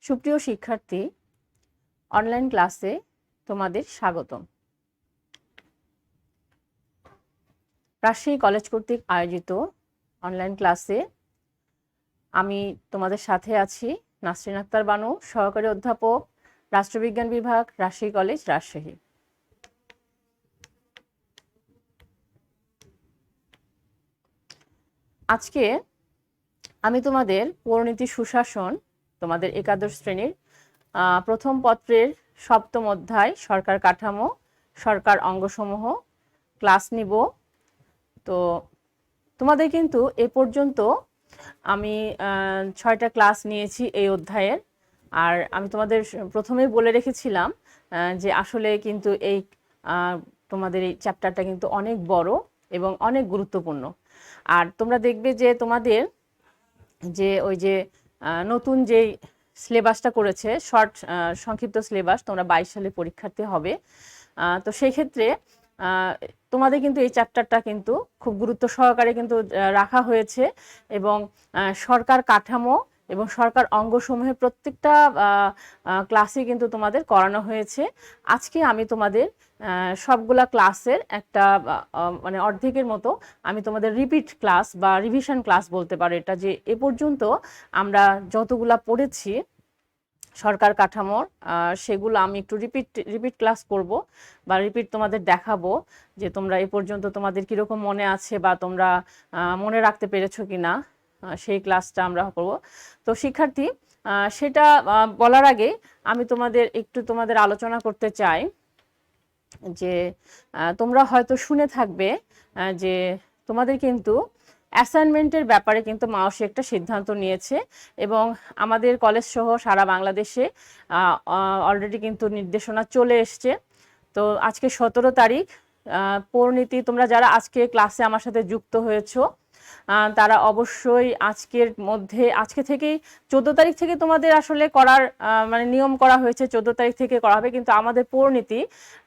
সুপ্রিয় শিক্ষার্থী, অনলাইন ক্লাসে তোমাদের স্বাগতম। রাজশাহী কলেজ কর্তৃক আয়োজিত অনলাইন ক্লাসে আমি তোমাদের সাথে আছি নাসরিন আক্তার বানু, সহকারী অধ্যাপক, রাষ্ট্রবিজ্ঞান বিভাগ, রাজশাহী কলেজ, রাজশাহী। আজকে আমি তোমাদের পৌরনীতি সুশাসন, তোমাদের একাদশ শ্রেণীর প্রথম পত্রের সপ্তম অধ্যায় সরকার কাঠামো, সরকার অঙ্গসমূহ ক্লাস নিব। তো তোমাদের কিন্তু এ পর্যন্ত আমি 6টা ক্লাস নিয়েছি এই অধ্যায়ের। আর আমি তোমাদের প্রথমেই বলে রেখেছিলাম যে আসলে কিন্তু এই তোমাদের এই চ্যাপ্টারটা কিন্তু অনেক বড় এবং অনেক গুরুত্বপূর্ণ। আর তোমরা দেখবে যে তোমাদের যে ওই যে নতুন যেই সিলেবাসটা করেছে, সংক্ষিপ্ত সিলেবাস, তোমরা 22 সালে পরীক্ষার্থী হবে। তো সেই ক্ষেত্রে তোমাদের কিন্তু এই চ্যাপ্টারটা কিন্তু খুব গুরুত্ব সহকারে কিন্তু রাখা হয়েছে এবং সরকার কাঠামো এবং সরকার অঙ্গসমূহের প্রত্যেকটা ক্লাসে কিন্তু তোমাদের করানো হয়েছে। আজকে আমি তোমাদের সবগুলা ক্লাসের একটা মানে অর্ধেকের মতো আমি তোমাদের রিপিট ক্লাস বা রিভিশন ক্লাস বলতে পারো এটা, যে এ পর্যন্ত আমরা যতগুলা পড়েছি সরকার কাঠামোর সেগুলো আমি একটু রিপিট ক্লাস করব বা রিপিট তোমাদের দেখাবো যে তোমরা এ পর্যন্ত তোমাদের কীরকম মনে আছে বা তোমরা মনে রাখতে পেরেছো কি না, সেই ক্লাসটা আমরা করব। তো শিক্ষার্থী, সেটা বলার আগে আমি তোমাদের আলোচনা করতে চাই যে তোমরা হয়তো শুনে থাকবে যে তোমাদের কিন্তু অ্যাসাইনমেন্টের ব্যাপারে কিন্তু মাওসি একটা সিদ্ধান্ত নিয়েছে এবং আমাদের কলেজ সহ সারা বাংলাদেশে অলরেডি কিন্তু নির্দেশনা চলে এসছে। তো আজকে 17 তারিখ পৌরনীতি, তোমরা যারা আজকে ক্লাসে আমার সাথে যুক্ত হয়েছো তারা অবশ্যই আজকে থেকেই 14 তারিখ থেকে তোমাদের আসলে করার মানে নিয়ম করা হয়েছে, 14 তারিখ থেকে করা হবে। কিন্তু আমাদের পৌরনীতি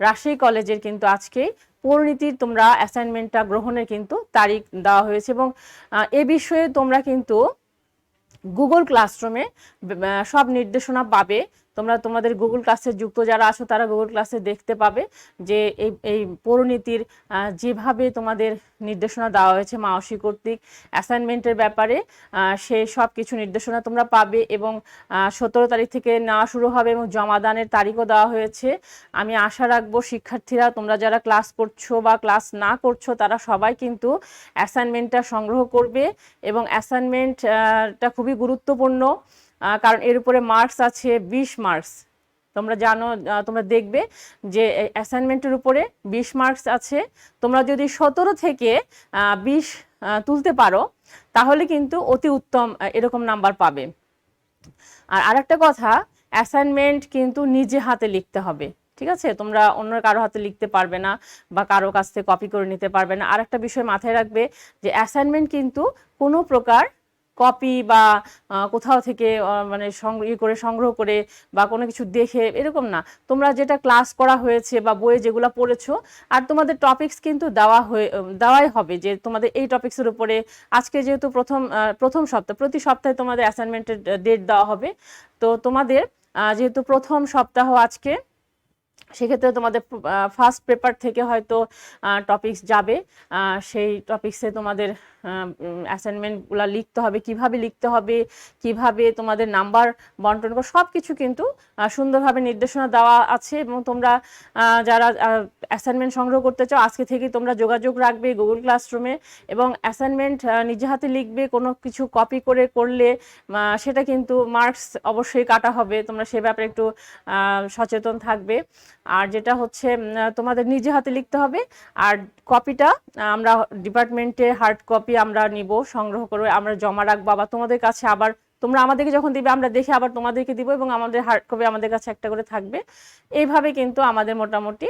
রাজশাহী কলেজের কিন্তু আজকেই পৌরনীতির তোমরা অ্যাসাইনমেন্টটা গ্রহণের কিন্তু তারিখ দেওয়া হয়েছে এবং এ বিষয়ে তোমরা কিন্তু গুগল ক্লাসরুমে সব নির্দেশনা পাবে। তোমরা তোমাদের গুগল ক্লাসে যুক্ত যারা আছো তারা গুগল ক্লাসে দেখতে পাবে যে এই পৌরনীতির যেভাবে তোমাদের নির্দেশনা দেওয়া হয়েছে মাওসি কর্তৃক অ্যাসাইনমেন্টের ব্যাপারে, সেই সব কিছু নির্দেশনা তোমরা পাবে এবং 17 তারিখ থেকে নেওয়া শুরু হবে এবং জমাদানের তারিখও দেওয়া হয়েছে। আমি আশা রাখবো শিক্ষার্থীরা তোমরা যারা ক্লাস করছো বা ক্লাস না করছো তারা সবাই কিন্তু অ্যাসাইনমেন্টটা সংগ্রহ করবে এবং অ্যাসাইনমেন্টটা খুবই গুরুত্বপূর্ণ, কারণ এর উপরে মার্কস আছে 20 মার্কস। তোমরা জানো, তোমরা দেখবে যে অ্যাসাইনমেন্টের উপরে 20 মার্কস আছে। তোমরা যদি 17 থেকে 20 তুলতে পারো তাহলে কিন্তু অতি উত্তম এরকম নাম্বার পাবে। আর আরেকটা কথা, অ্যাসাইনমেন্ট কিন্তু নিজে হাতে লিখতে হবে, ঠিক আছে? তোমরা অন্য কারো হাতে লিখতে পারবে না বা কারো কাছ থেকে কপি করে নিতে পারবে না। আরেকটা বিষয় মাথায় রাখবে যে অ্যাসাইনমেন্ট কিন্তু কোনো প্রকার কপি বা কোথাও থেকে মানে সংগ্রহ করে বা কোনো কিছু দেখে এরকম না। তোমরা যেটা ক্লাস করা হয়েছে বা বইয়ে যেগুলো পড়েছো, আর তোমাদের টপিকস কিন্তু দেওয়াই হবে যে তোমাদের এই টপিক্সের উপরে আজকে যেহেতু প্রথম সপ্তাহ, প্রতি সপ্তাহে তোমাদের অ্যাসাইনমেন্টের ডেট দেওয়া হবে। তো তোমাদের যেহেতু প্রথম সপ্তাহ আজকে, সেক্ষেত্রে তোমাদের ফার্স্ট পেপার থেকে হয়তো টপিকস যাবে, সেই টপিক্সে তোমাদের অ্যাসাইনমেন্টগুলো লিখতে হবে, কিভাবে লিখতে হবে, কিভাবে তোমাদের নাম্বার বন্টন করে সব কিছু কিন্তু সুন্দরভাবে নির্দেশনা দেওয়া আছে। এবং তোমরা যারা অ্যাসাইনমেন্ট সংগ্রহ করতে চাও আজকে থেকেই তোমরা যোগাযোগ রাখবে গুগল ক্লাসরুমে এবং অ্যাসাইনমেন্ট নিজে হাতে লিখবে। কোনো কিছু কপি করে করলে সেটা কিন্তু মার্কস অবশ্যই কাটা হবে, তোমরা সে ব্যাপারে একটু সচেতন থাকবে। আর যেটা হচ্ছে তোমাদের নিজে হাতে লিখতে হবে। আর কপিটা আমরা ডিপার্টমেন্টে হার্ড কপি আমরা নিব, সংগ্রহ করে আমরা জমা রাখবো, আবার তোমাদের কাছে আবার তোমরা আমাদেরকে যখন দিবে আমরা দেখে আবার তোমাদেরকে দিব এবং আমাদের হার্ড কপি আমাদের কাছে একটা করে থাকবে। এইভাবে কিন্তু আমাদের মোটামুটি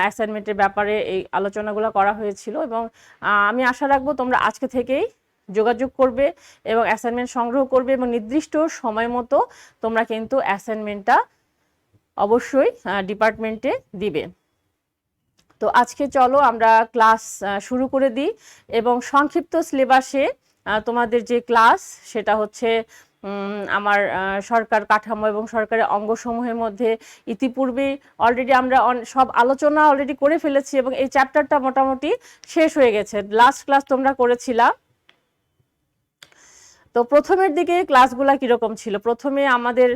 অ্যাসাইনমেন্টের ব্যাপারে এই আলোচনাগুলো করা হয়েছিল এবং আমি আশা রাখবো তোমরা আজকে থেকেই যোগাযোগ করবে এবং অ্যাসাইনমেন্ট সংগ্রহ করবে এবং নির্দিষ্ট সময় মতো তোমরা কিন্তু অ্যাসাইনমেন্টটা অবশ্যই ডিপার্টমেন্টে দিবে। তো তো আজকে চলো আমরা ক্লাস শুরু করে দিই এবং সংক্ষিপ্ত সিলেবাসে তোমাদের যে ক্লাস সেটা হচ্ছে আমার সরকার কাঠামো এবং সরকারের অঙ্গসমূহের মধ্যে ইতিপূর্বে অলরেডি আমরা সব আলোচনা অলরেডি করে ফেলেছি এবং এই চ্যাপ্টারটা মোটামুটি শেষ হয়ে গেছে। লাস্ট ক্লাস তোমরা করেছিলা। তো প্রথমের দিকে ক্লাসগুলা কিরকম ছিল? প্রথমে আমাদের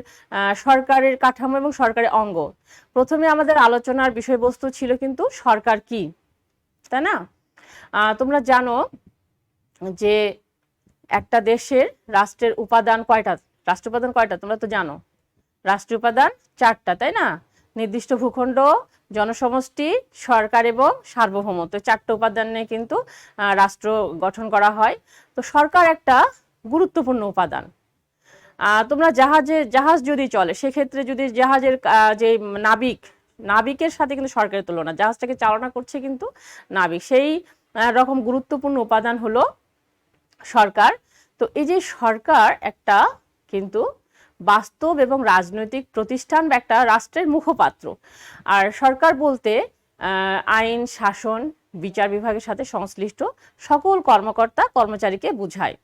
সরকারের কাঠামো এবং সরকারের অঙ্গ, প্রথমে আমাদের আলোচনার বিষয়বস্তু ছিল কিন্তু সরকার কি, তাই না? তোমরা জানো যে একটা দেশের রাষ্ট্রের উপাদান কয়টা? রাষ্ট্র উপাদান কয়টা তোমরা তো জানো? রাষ্ট্রীয় উপাদান 4টা, তাই না? নির্দিষ্ট ভূখণ্ড, জনসমষ্টি, সরকার এবং সার্বভৌমত্ব, 4টা উপাদান নিয়ে কিন্তু রাষ্ট্র গঠন করা হয়। তো সরকার একটা গুরুত্বপূর্ণ উপাদান। তোমরা জাহাজ যদি চলে, সেক্ষেত্রে যদি জাহাজের যে নাবিকের সাথে কিন্তু সরকারের তুলনা, জাহাজটাকে চালনা করছে কিন্তু নাবিক, সেই রকম গুরুত্বপূর্ণ উপাদান হলো সরকার। তো এই যে সরকার একটা কিন্তু বাস্তব এবং রাজনৈতিক প্রতিষ্ঠান বা একটা রাষ্ট্রের মুখপাত্র। আর সরকার বলতে আইন, শাসন, বিচার বিভাগের সাথে সংশ্লিষ্ট সকল কর্মকর্তা কর্মচারীকে বোঝায়।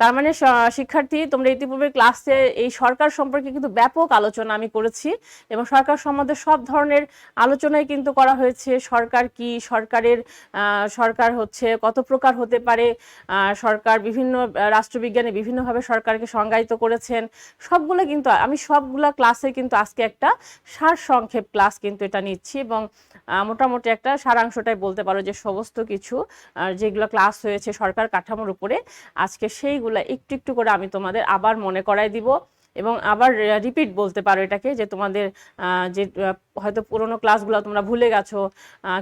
তার মানে শিক্ষার্থী, তোমরা ইতিপূর্বে ক্লাসে এই সরকার সম্পর্কে কিন্তু ব্যাপক আলোচনা আমি করেছি এবং সরকার সম্বন্ধে সব ধরনের আলোচনাই কিন্তু করা হয়েছে। সরকার কি, সরকার হচ্ছে কত প্রকার হতে পারে, সরকার বিভিন্ন রাষ্ট্রবিজ্ঞানে বিভিন্নভাবে সরকারকে সংজ্ঞায়িত করেছেন, সবগুলো কিন্তু আমি সবগুলা ক্লাসে কিন্তু আজকে একটা সারসংক্ষেপ ক্লাস কিন্তু এটা নিচ্ছি এবং মোটামুটি একটা সারাংশটাই বলতে পারো যে সমস্ত কিছু যেগুলো ক্লাস হয়েছে সরকার কাঠামোর উপরে, আজকে সেইগুলো একটু একটু করে আমি তোমাদের আবার মনে করাই দিব এবং আবার রিপিট বলতে পারো এটাকে, যে তোমাদের যে হয়তো পুরোনো ক্লাসগুলো তোমরা ভুলে গেছো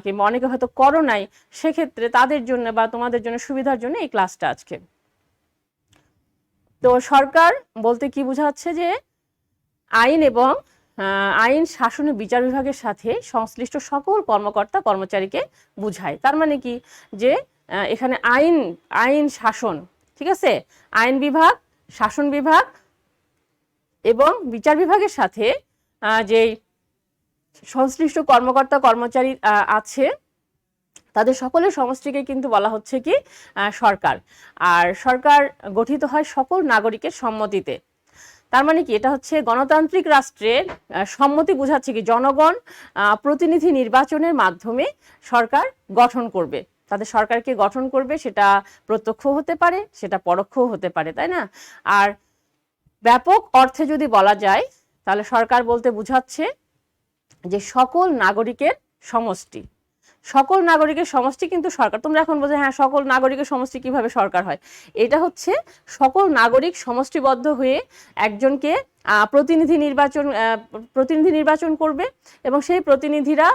কিংবা অনেকে হয়তো করো নাই, সেক্ষেত্রে তাদের জন্য বা তোমাদের জন্য সুবিধার জন্য এই ক্লাসটা আজকে। তো সরকার বলতে কি বোঝাচ্ছে? যে আইন শাসন ও বিচার বিভাগের সাথে সংশ্লিষ্ট সকল কর্মকর্তা কর্মচারীকে বুঝায়। তার মানে কি? যে এখানে আইন শাসন, ঠিক আছে, আইন বিভাগ, শাসন বিভাগ এবং বিচার বিভাগের সাথে যে সংশ্লিষ্ট কর্মকর্তা কর্মচারী আছে, তাদের সকলের সমষ্টিকে কিন্তু বলা হচ্ছে কি সরকার। আর সরকার গঠিত হয় সকল নাগরিকের সম্মতিতে। তার মানে কি? এটা হচ্ছে গণতান্ত্রিক রাষ্ট্রের সম্মতি বোঝাচ্ছে কি জনগণ প্রতিনিধি নির্বাচনের মাধ্যমে সরকার গঠন করবে, তাদের সরকারকে গঠন করবে, সেটা প্রত্যক্ষ হতে পারে, সেটা পরোক্ষও হতে পারে, তাই না? আর ব্যাপক অর্থে যদি বলা যায় তাহলে সরকার বলতে বোঝাচ্ছে যে সকল নাগরিকের সমষ্টি, সকল নাগরিকের সমষ্টি কিন্তু সরকার। তোমরা এখন বোঝো হ্যাঁ সকল নাগরিকের সমষ্টি কিভাবে সরকার হয়? এটা হচ্ছে সকল নাগরিক সমষ্টিবদ্ধ হয়ে একজনকে প্রতিনিধি নির্বাচন করবে এবং সেই প্রতিনিধিরা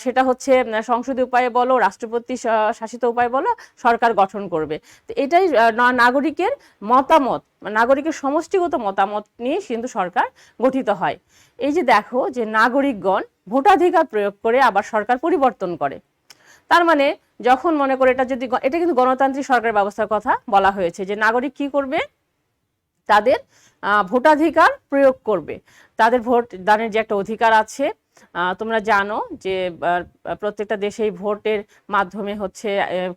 সেটা হচ্ছে সংসদীয় উপায়ে বলো, রাষ্ট্রপতি শাসিত উপায়ে বলো, সরকার গঠন করবে। তো এটাই নাগরিকের মতামত, নাগরিকের সমষ্টিগত মতামত নিয়ে কিন্তু সরকার গঠিত হয়। এই যে দেখো যে নাগরিকগণ ভোটাধিকার প্রয়োগ করে আবার সরকার পরিবর্তন করে। তার মানে যখন মনে করে এটা কিন্তু গণতান্ত্রিক সরকার ব্যবস্থার কথা বলা হয়েছে, যে নাগরিক কি করবে? তাদের ভোটাধিকার প্রয়োগ করবে, তাদের ভোট দানের যে একটা অধিকার আছে। তোমরা জানো যে প্রত্যেকটা দেশেই ভোটের মাধ্যমে হচ্ছে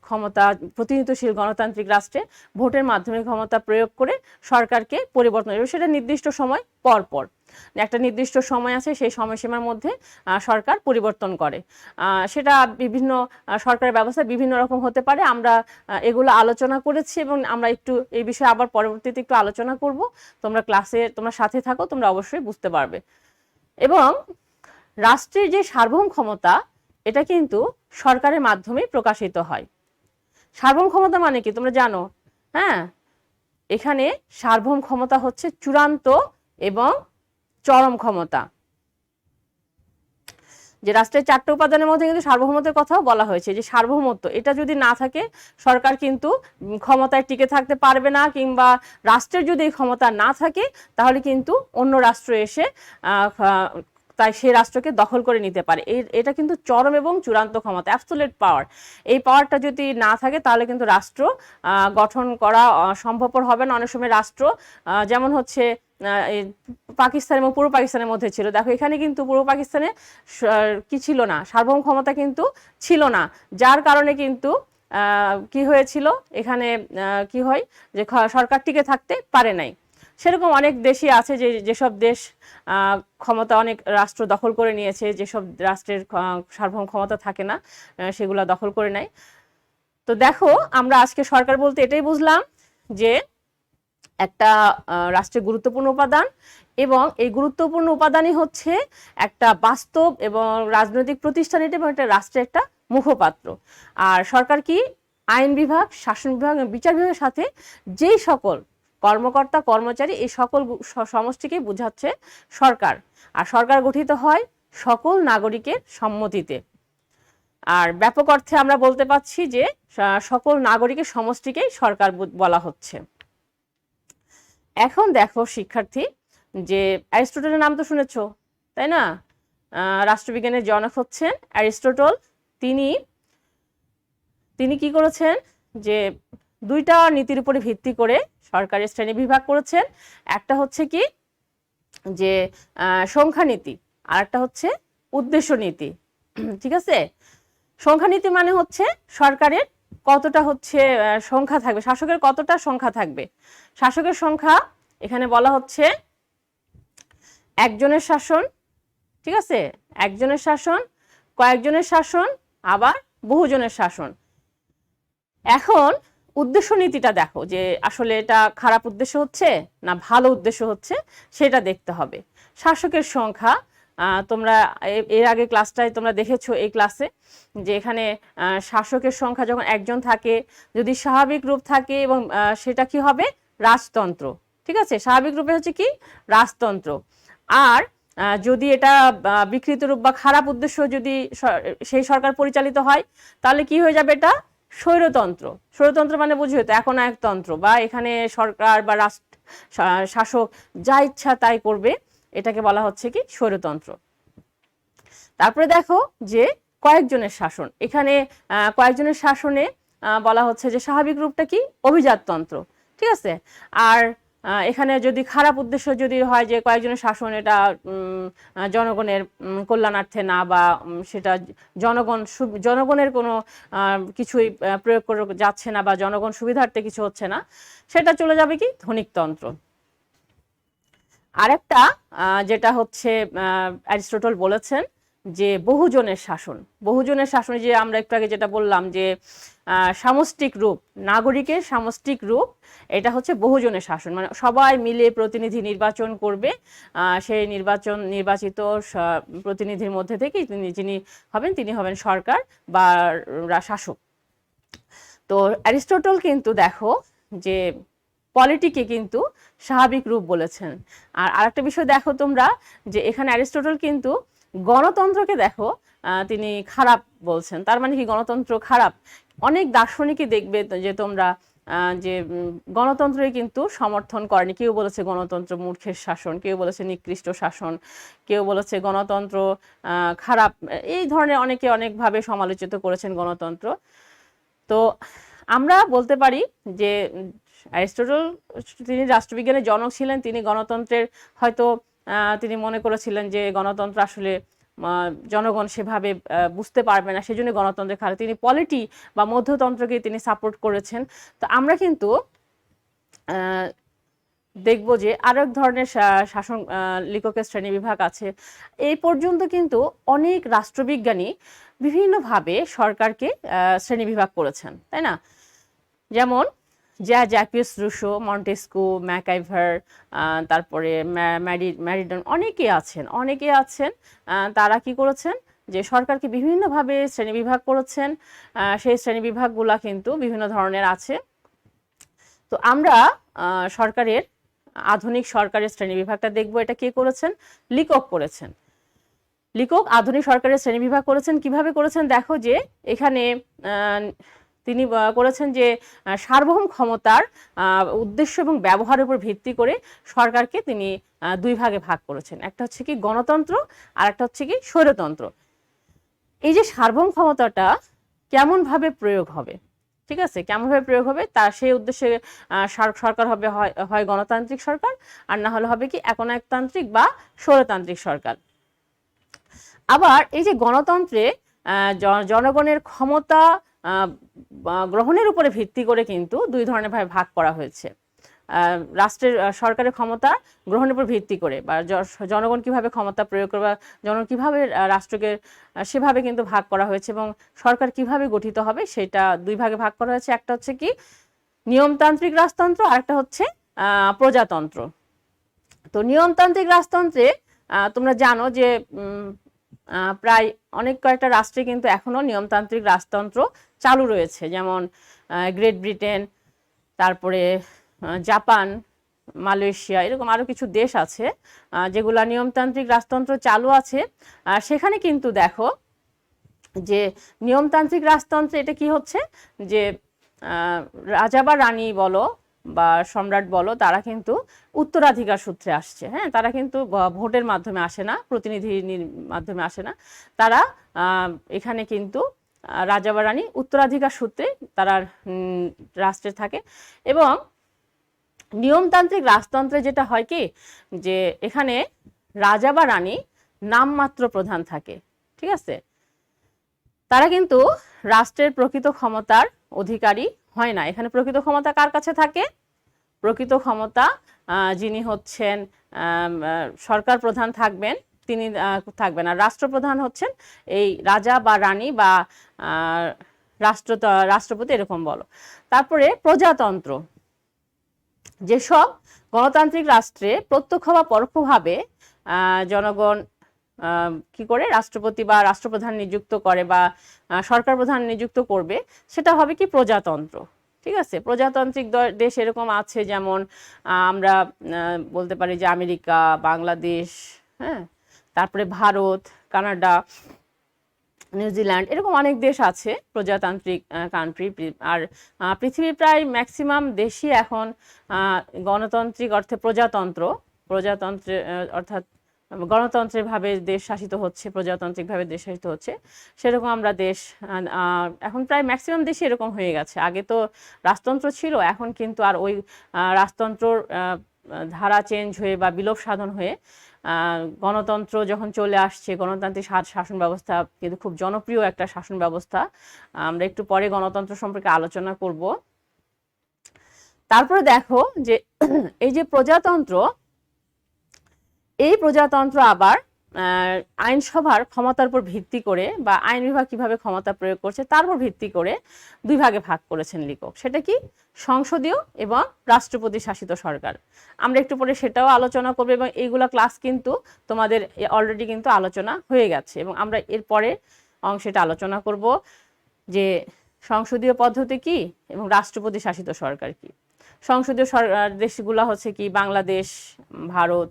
ক্ষমতা, প্রতিনিধিত্বশীল গণতান্ত্রিক রাষ্ট্রে ভোটের মাধ্যমে ক্ষমতা প্রয়োগ করে সরকারকে পরিবর্তন করবে, সেটা নির্দিষ্ট সময় পর পর, একটা নির্দিষ্ট সময় আছে, সেই সময়সীমার মধ্যে সরকার পরিবর্তন করে। সেটা বিভিন্ন সরকারের ব্যবস্থা বিভিন্ন রকম হতে পারে। আমরা এগুলো আলোচনা করেছি এবং আমরা একটু এই বিষয়ে আবার পরবর্তীতে একটু আলোচনা করব। তোমরা ক্লাসে তোমরা সাথে থাকো, তোমরা অবশ্যই বুঝতে পারবে। এবং রাষ্ট্রের যে সার্বভৌম ক্ষমতা, এটা কিন্তু সরকারের মাধ্যমে প্রকাশিত হয়। সার্বভৌম ক্ষমতা মানে কি তোমরা জানো? হ্যাঁ, এখানে সার্বভৌম ক্ষমতা হচ্ছে চূড়ান্ত এবং চরম ক্ষমতা। যে রাষ্ট্রের 4টা উপাদানের মধ্যে কিন্তু সার্বভৌমত্বের কথাও বলা হয়েছে, যে সার্বভৌমত্ব এটা যদি না থাকে সরকার কিন্তু ক্ষমতায় টিকে থাকতে পারবে না, কিংবা রাষ্ট্রের যদি এই ক্ষমতা না থাকে তাহলে কিন্তু অন্য রাষ্ট্র এসে তাই সেই রাষ্ট্রকে দখল করে নিতে পারে। এটা কিন্তু চরম এবং চূড়ান্ত ক্ষমতা, অ্যাবসোলিউট পাওয়ার। এই পাওয়ারটা যদি না থাকে তাহলে কিন্তু রাষ্ট্র গঠন করা সম্ভবপর হবে না। অনেক সময় রাষ্ট্র যেমন হচ্ছে এই পাকিস্তান এবং পূর্ব পাকিস্তানের মধ্যে ছিল। দেখো এখানে কিন্তু পূর্ব পাকিস্তানে কি ছিল না, সার্বভৌম ক্ষমতা কিন্তু ছিল না, যার কারণে কিন্তু কি হয়েছিল এখানে, কি হয় যে সরকার টিকে থাকতে পারে নাই। সেরকম অনেক দেশই আছে যেসব দেশ ক্ষমতা অনেক রাষ্ট্র দখল করে নিয়েছে, যেসব রাষ্ট্রের সার্বভৌম ক্ষমতা থাকে না সেগুলো দখল করে নেয়। তো দেখো আমরা আজকে সরকার বলতে এটাই বুঝলাম যে একটা রাষ্ট্রের গুরুত্বপূর্ণ উপাদান, এবং এই গুরুত্বপূর্ণ উপাদানই হচ্ছে একটা বাস্তব এবং রাজনৈতিক প্রতিষ্ঠান এবং একটা রাষ্ট্রের একটা মুখপাত্র। আর সরকার কি আইন বিভাগ, শাসন বিভাগ এবং বিচার বিভাগের সাথে যেই সকল কর্মকর্তা কর্মচারী, এই সকল সমষ্টিকে বোঝাচ্ছে সরকার। আর সরকার গঠিত হয় সকল নাগরিকের সম্মতিতে। আর ব্যাপক অর্থে আমরা বলতে পাচ্ছি যে সকল নাগরিকের সমষ্টিকেই সরকার বলা হচ্ছে। এখন দেখো শিক্ষার্থী, যে অ্যারিস্টটলের নাম তো শুনেছো, তাই না? রাষ্ট্রবিজ্ঞানের জনক হচ্ছেন অ্যারিস্টটল। তিনি কি করেছেন যে দুইটা নীতির উপরে ভিত্তি করে সরকারের শ্রেণী বিভাগ করেছেন। একটা হচ্ছে কি যে সংখ্যা নীতি, আর একটা হচ্ছে উদ্দেশ্য নীতি। ঠিক আছে? সংখ্যা নীতি মানে হচ্ছে সরকারের কতটা হচ্ছে সংখ্যা থাকবে, শাসকের কতটা সংখ্যা থাকবে। শাসকের সংখ্যা এখানে বলা হচ্ছে একজনের শাসন, ঠিক আছে, একজনের শাসন, কয়েকজনের শাসন, আবার বহুজনের শাসন। এখন উদ্দেশ্য নীতিটা দেখো যে আসলে এটা খারাপ উদ্দেশ্য হচ্ছে না ভালো উদ্দেশ্য হচ্ছে, সেটা দেখতে হবে। শাসকের সংখ্যা তোমরা এর আগে ক্লাসটায় তোমরা দেখেছো, এই ক্লাসে যে এখানে শাসকের সংখ্যা যখন একজন থাকে, যদি স্বাভাবিক রূপ থাকে এবং সেটা কি হবে রাজতন্ত্র। ঠিক আছে, স্বাভাবিক রূপে হচ্ছে কি রাজতন্ত্র। আর যদি এটা বিকৃত রূপ বা খারাপ উদ্দেশ্য যদি সেই সরকার পরিচালিত হয়, তাহলে কি হয়ে যাবে এটা স্বৈরতন্ত্র। স্বৈরতন্ত্র মানে বুঝিও তো একনায়কতন্ত্র, বা এখানে সরকার বা রাষ্ট্র শাসক যা ইচ্ছা তাই করবে, এটাকে বলা হচ্ছে কি স্বৈরতন্ত্র। তারপরে দেখো যে কয়েকজনের শাসন, এখানে কয়েকজনের শাসনে বলা হচ্ছে যে স্বাভাবিক রূপটা কি অভিজাততন্ত্র। ঠিক আছে, আর এখানে যদি খারাপ উদ্দেশ্য যদি হয় যে কয়েকজনের শাসন এটা জনগণের কল্যাণার্থে না, বা সেটা জনগণের কোনো কিছুই প্রয়োগ করে যাচ্ছে না, বা জনগণ সুবিধার্থে কিছু হচ্ছে না, সেটা চলে যাবে কি ধনিকতন্ত্র। আরেকটা যেটা হচ্ছে অ্যারিস্টটল বলেছেন যে বহুজনের শাসন। বহুজনের শাসনে যে আমরা একটু আগে যেটা বললাম যে সামষ্টিক রূপ, নাগরিকের সামষ্টিক রূপ, এটা হচ্ছে বহুজনের শাসন। মানে সবাই মিলে প্রতিনিধি নির্বাচন করবে, সেই নির্বাচিত প্রতিনিধির মধ্যে থেকেই যিনি হবেন তিনি হবেন সরকার বা শাসক। তো অ্যারিস্টটল কিন্তু দেখো যে পলিটিকে কিন্তু স্বাভাবিক রূপ বলেছেন। আর আরেকটা বিষয় দেখো তোমরা যে এখানে অ্যারিস্টটল কিন্তু গণতন্ত্রকে দেখো তিনি খারাপ বলছেন। তার মানে কি গণতন্ত্র খারাপ? অনেক দার্শনিকই দেখবে যে তোমরা যে গণতন্ত্রই কিন্তু সমর্থন করেনি। কেউ বলেছে গণতন্ত্র মূর্খের শাসন, কেউ বলেছে নিকৃষ্ট শাসন, কেউ বলেছে গণতন্ত্র খারাপ। এই ধরনের অনেকে অনেকভাবে সমালোচিত করেছেন গণতন্ত্র। তো আমরা বলতে পারি যে অ্যারিস্টটল তিনি রাষ্ট্রবিজ্ঞানের জনক ছিলেন। তিনি গণতন্ত্রের হয়তো তিনি মনে করেছিলেন যে গণতন্ত্র আসলে জনগণ সেভাবে বুঝতে পারবে না, সেজন্য গণতন্ত্রের খারাপ। তিনি পলিটি বা মধ্যতন্ত্রকে তিনি সাপোর্ট করেছেন। তো আমরা কিন্তু দেখব যে আরো এক ধরনের শাসন লিখকের শ্রেণী বিভাগ আছে। এই পর্যন্ত কিন্তু অনেক রাষ্ট্রবিজ্ঞানী বিভিন্নভাবে সরকারকে শ্রেণী বিভাগ করেছেন, তাই না? যেমন জ্যাকুয়াস রুসো, মন্টেস্কু, ম্যাকআইভার, তারপরে ম্যারিডন, অনেকে আছেন তারা কি করেছেন যে সরকারকে বিভিন্নভাবে শ্রেণীবিভাগ করেছেন। সেই শ্রেণীবিভাগগুলা কিন্তু বিভিন্ন ধরনের আছে। তো আমরা আধুনিক সরকারের শ্রেণীবিভাগটা দেখব। এটা কে করেছেন? লিকক করেছেন। লিকক আধুনিক সরকারের শ্রেণীবিভাগ করেছেন। কিভাবে করেছেন দেখো যে এখানে তিনি করেছেন যে সার্বভৌম ক্ষমতার উদ্দেশ্য এবং ব্যবহারের উপর ভিত্তি করে সরকারকে তিনি দুই ভাগে ভাগ করেছেন। একটা হচ্ছে কি গণতন্ত্র, আর একটা হচ্ছে কি স্বৈরতন্ত্র। এই যে সার্বভৌম ক্ষমতাটা কেমন ভাবে প্রয়োগ হবে, ঠিক আছে, কেমনভাবে প্রয়োগ হবে তা সেই উদ্দেশ্যে সরকার হবে হয় গণতান্ত্রিক সরকার, আর না হলে হবে কি একনায়কতান্ত্রিক বা স্বৈরতান্ত্রিক সরকার। আবার এই যে গণতন্ত্রে জনগণের ক্ষমতা গ্রহণের উপরে ভিত্তি করে কিন্তু দুই ধরনের ভাবে ভাগ করা হয়েছে। রাষ্ট্রের সরকারের ক্ষমতা গ্রহণের উপর ভিত্তি করে বা জনগণ কিভাবে ক্ষমতা প্রয়োগ করবে বা জনগণ কিভাবে রাষ্ট্রকে সেভাবে কিন্তু ভাগ করা হয়েছে, এবং সরকার কিভাবে গঠিত হবে সেটা দুই ভাগে ভাগ করা হয়েছে। একটা হচ্ছে কি নিয়মতান্ত্রিক রাজতন্ত্র, আর একটা হচ্ছে প্রজাতন্ত্র। তো নিয়মতান্ত্রিক রাজতন্ত্রে তোমরা জানো যে প্রায় অনেক কয়েকটা রাষ্ট্রে কিন্তু এখনো নিয়মতান্ত্রিক রাজতন্ত্র চালু রয়েছে, যেমন গ্রেট ব্রিটেন, তারপরে জাপান, মালয়েশিয়া, এরকম আরো কিছু দেশ আছে যেগুলা নিয়মতান্ত্রিক রাজতন্ত্র চালু আছে। সেখানে কিন্তু দেখো যে নিয়মতান্ত্রিক রাজতন্ত্রে এটা কি হচ্ছে যে রাজা বা রানী বলো বা সম্রাট বলো, তারা কিন্তু উত্তরাধিকার সূত্রে আসছে। হ্যাঁ, তারা কিন্তু ভোটের মাধ্যমে আসে না, প্রতিনিধির মাধ্যমে আসে না, তারা এখানে কিন্তু রাজা বা রানী উত্তরাধিকার সূত্রে তারা রাষ্ট্রে থাকে। এবং নিয়মতান্ত্রিক রাজতন্ত্রে যেটা হয় কি যে এখানে রাজা বা রানী নামমাত্র প্রধান থাকে, ঠিক আছে, তারা কিন্তু রাষ্ট্রের প্রকৃত ক্ষমতার অধিকারী হয় না। এখানে প্রকৃত ক্ষমতা কার কাছে থাকে? প্রকৃত ক্ষমতা যিনি হচ্ছেন সরকার প্রধান থাকবেন তিনি থাকবেন, আর রাষ্ট্রপ্রধান হচ্ছেন এই রাজা বা রানী বা রাষ্ট্রপতি, এরকম বলো। তারপরে প্রজাতন্ত্র, যেসব গণতান্ত্রিক রাষ্ট্রে প্রত্যক্ষ বা পরোক্ষভাবে জনগণ কি করে রাষ্ট্রপতি বা রাষ্ট্রপ্রধান নিযুক্ত করে বা সরকার প্রধান নিযুক্ত করবে, সেটা হবে কি প্রজাতন্ত্র। ঠিক আছে, প্রজাতান্ত্রিক দেশ এরকম আছে, যেমন আমরা বলতে পারি যে আমেরিকা, বাংলাদেশ, হ্যাঁ, তারপরে ভারত, কানাডা, নিউজিল্যান্ড, এরকম অনেক দেশ আছে প্রজাতান্ত্রিক কান্ট্রি। আর পৃথিবীর প্রায় ম্যাক্সিমাম দেশই এখন গণতান্ত্রিক অর্থে প্রজাতন্ত্রে অর্থাৎ গণতন্ত্রের ভাবে দেশ শাসিত হচ্ছে, প্রজাতান্ত্রিকভাবে দেশ শাসিত হচ্ছে। সেরকম আমরা দেশ এখন প্রায় ম্যাক্সিমাম দেশই এরকম হয়ে গেছে। আগে তো রাজতন্ত্র ছিল, এখন কিন্তু আর ওই রাজতন্ত্রর ধারা চেঞ্জ হয়ে বা বিলোপ সাধন হয়ে গণতন্ত্র যখন চলে আসছে, গণতান্ত্রিক শাসন ব্যবস্থা কিন্তু খুব জনপ্রিয় একটা শাসন ব্যবস্থা। আমরা একটু পরে গণতন্ত্র সম্পর্কে আলোচনা করব। তারপরে দেখো যে এই যে প্রজাতন্ত্র, এই প্রজাতন্ত্র আবার আইনসভার ক্ষমতার উপর ভিত্তি করে বা আইন বিভাগ কিভাবে ক্ষমতা প্রয়োগ করছে তার উপর ভিত্তি করে দুই ভাগে ভাগ করেছেন লেখক। সেটা কি সংসদীয় এবং রাষ্ট্রপতি শাসিত সরকার। আমরা একটু পরে সেটাও আলোচনা করব, এবং এইগুলা ক্লাস কিন্তু তোমাদের অলরেডি কিন্তু আলোচনা হয়ে গেছে, এবং আমরা এর পরে অংশটা আলোচনা করব যে সংসদীয় পদ্ধতি কি এবং রাষ্ট্রপতি শাসিত সরকার কি। সংসদীয় দেশগুলো হচ্ছে কি বাংলাদেশ, ভারত,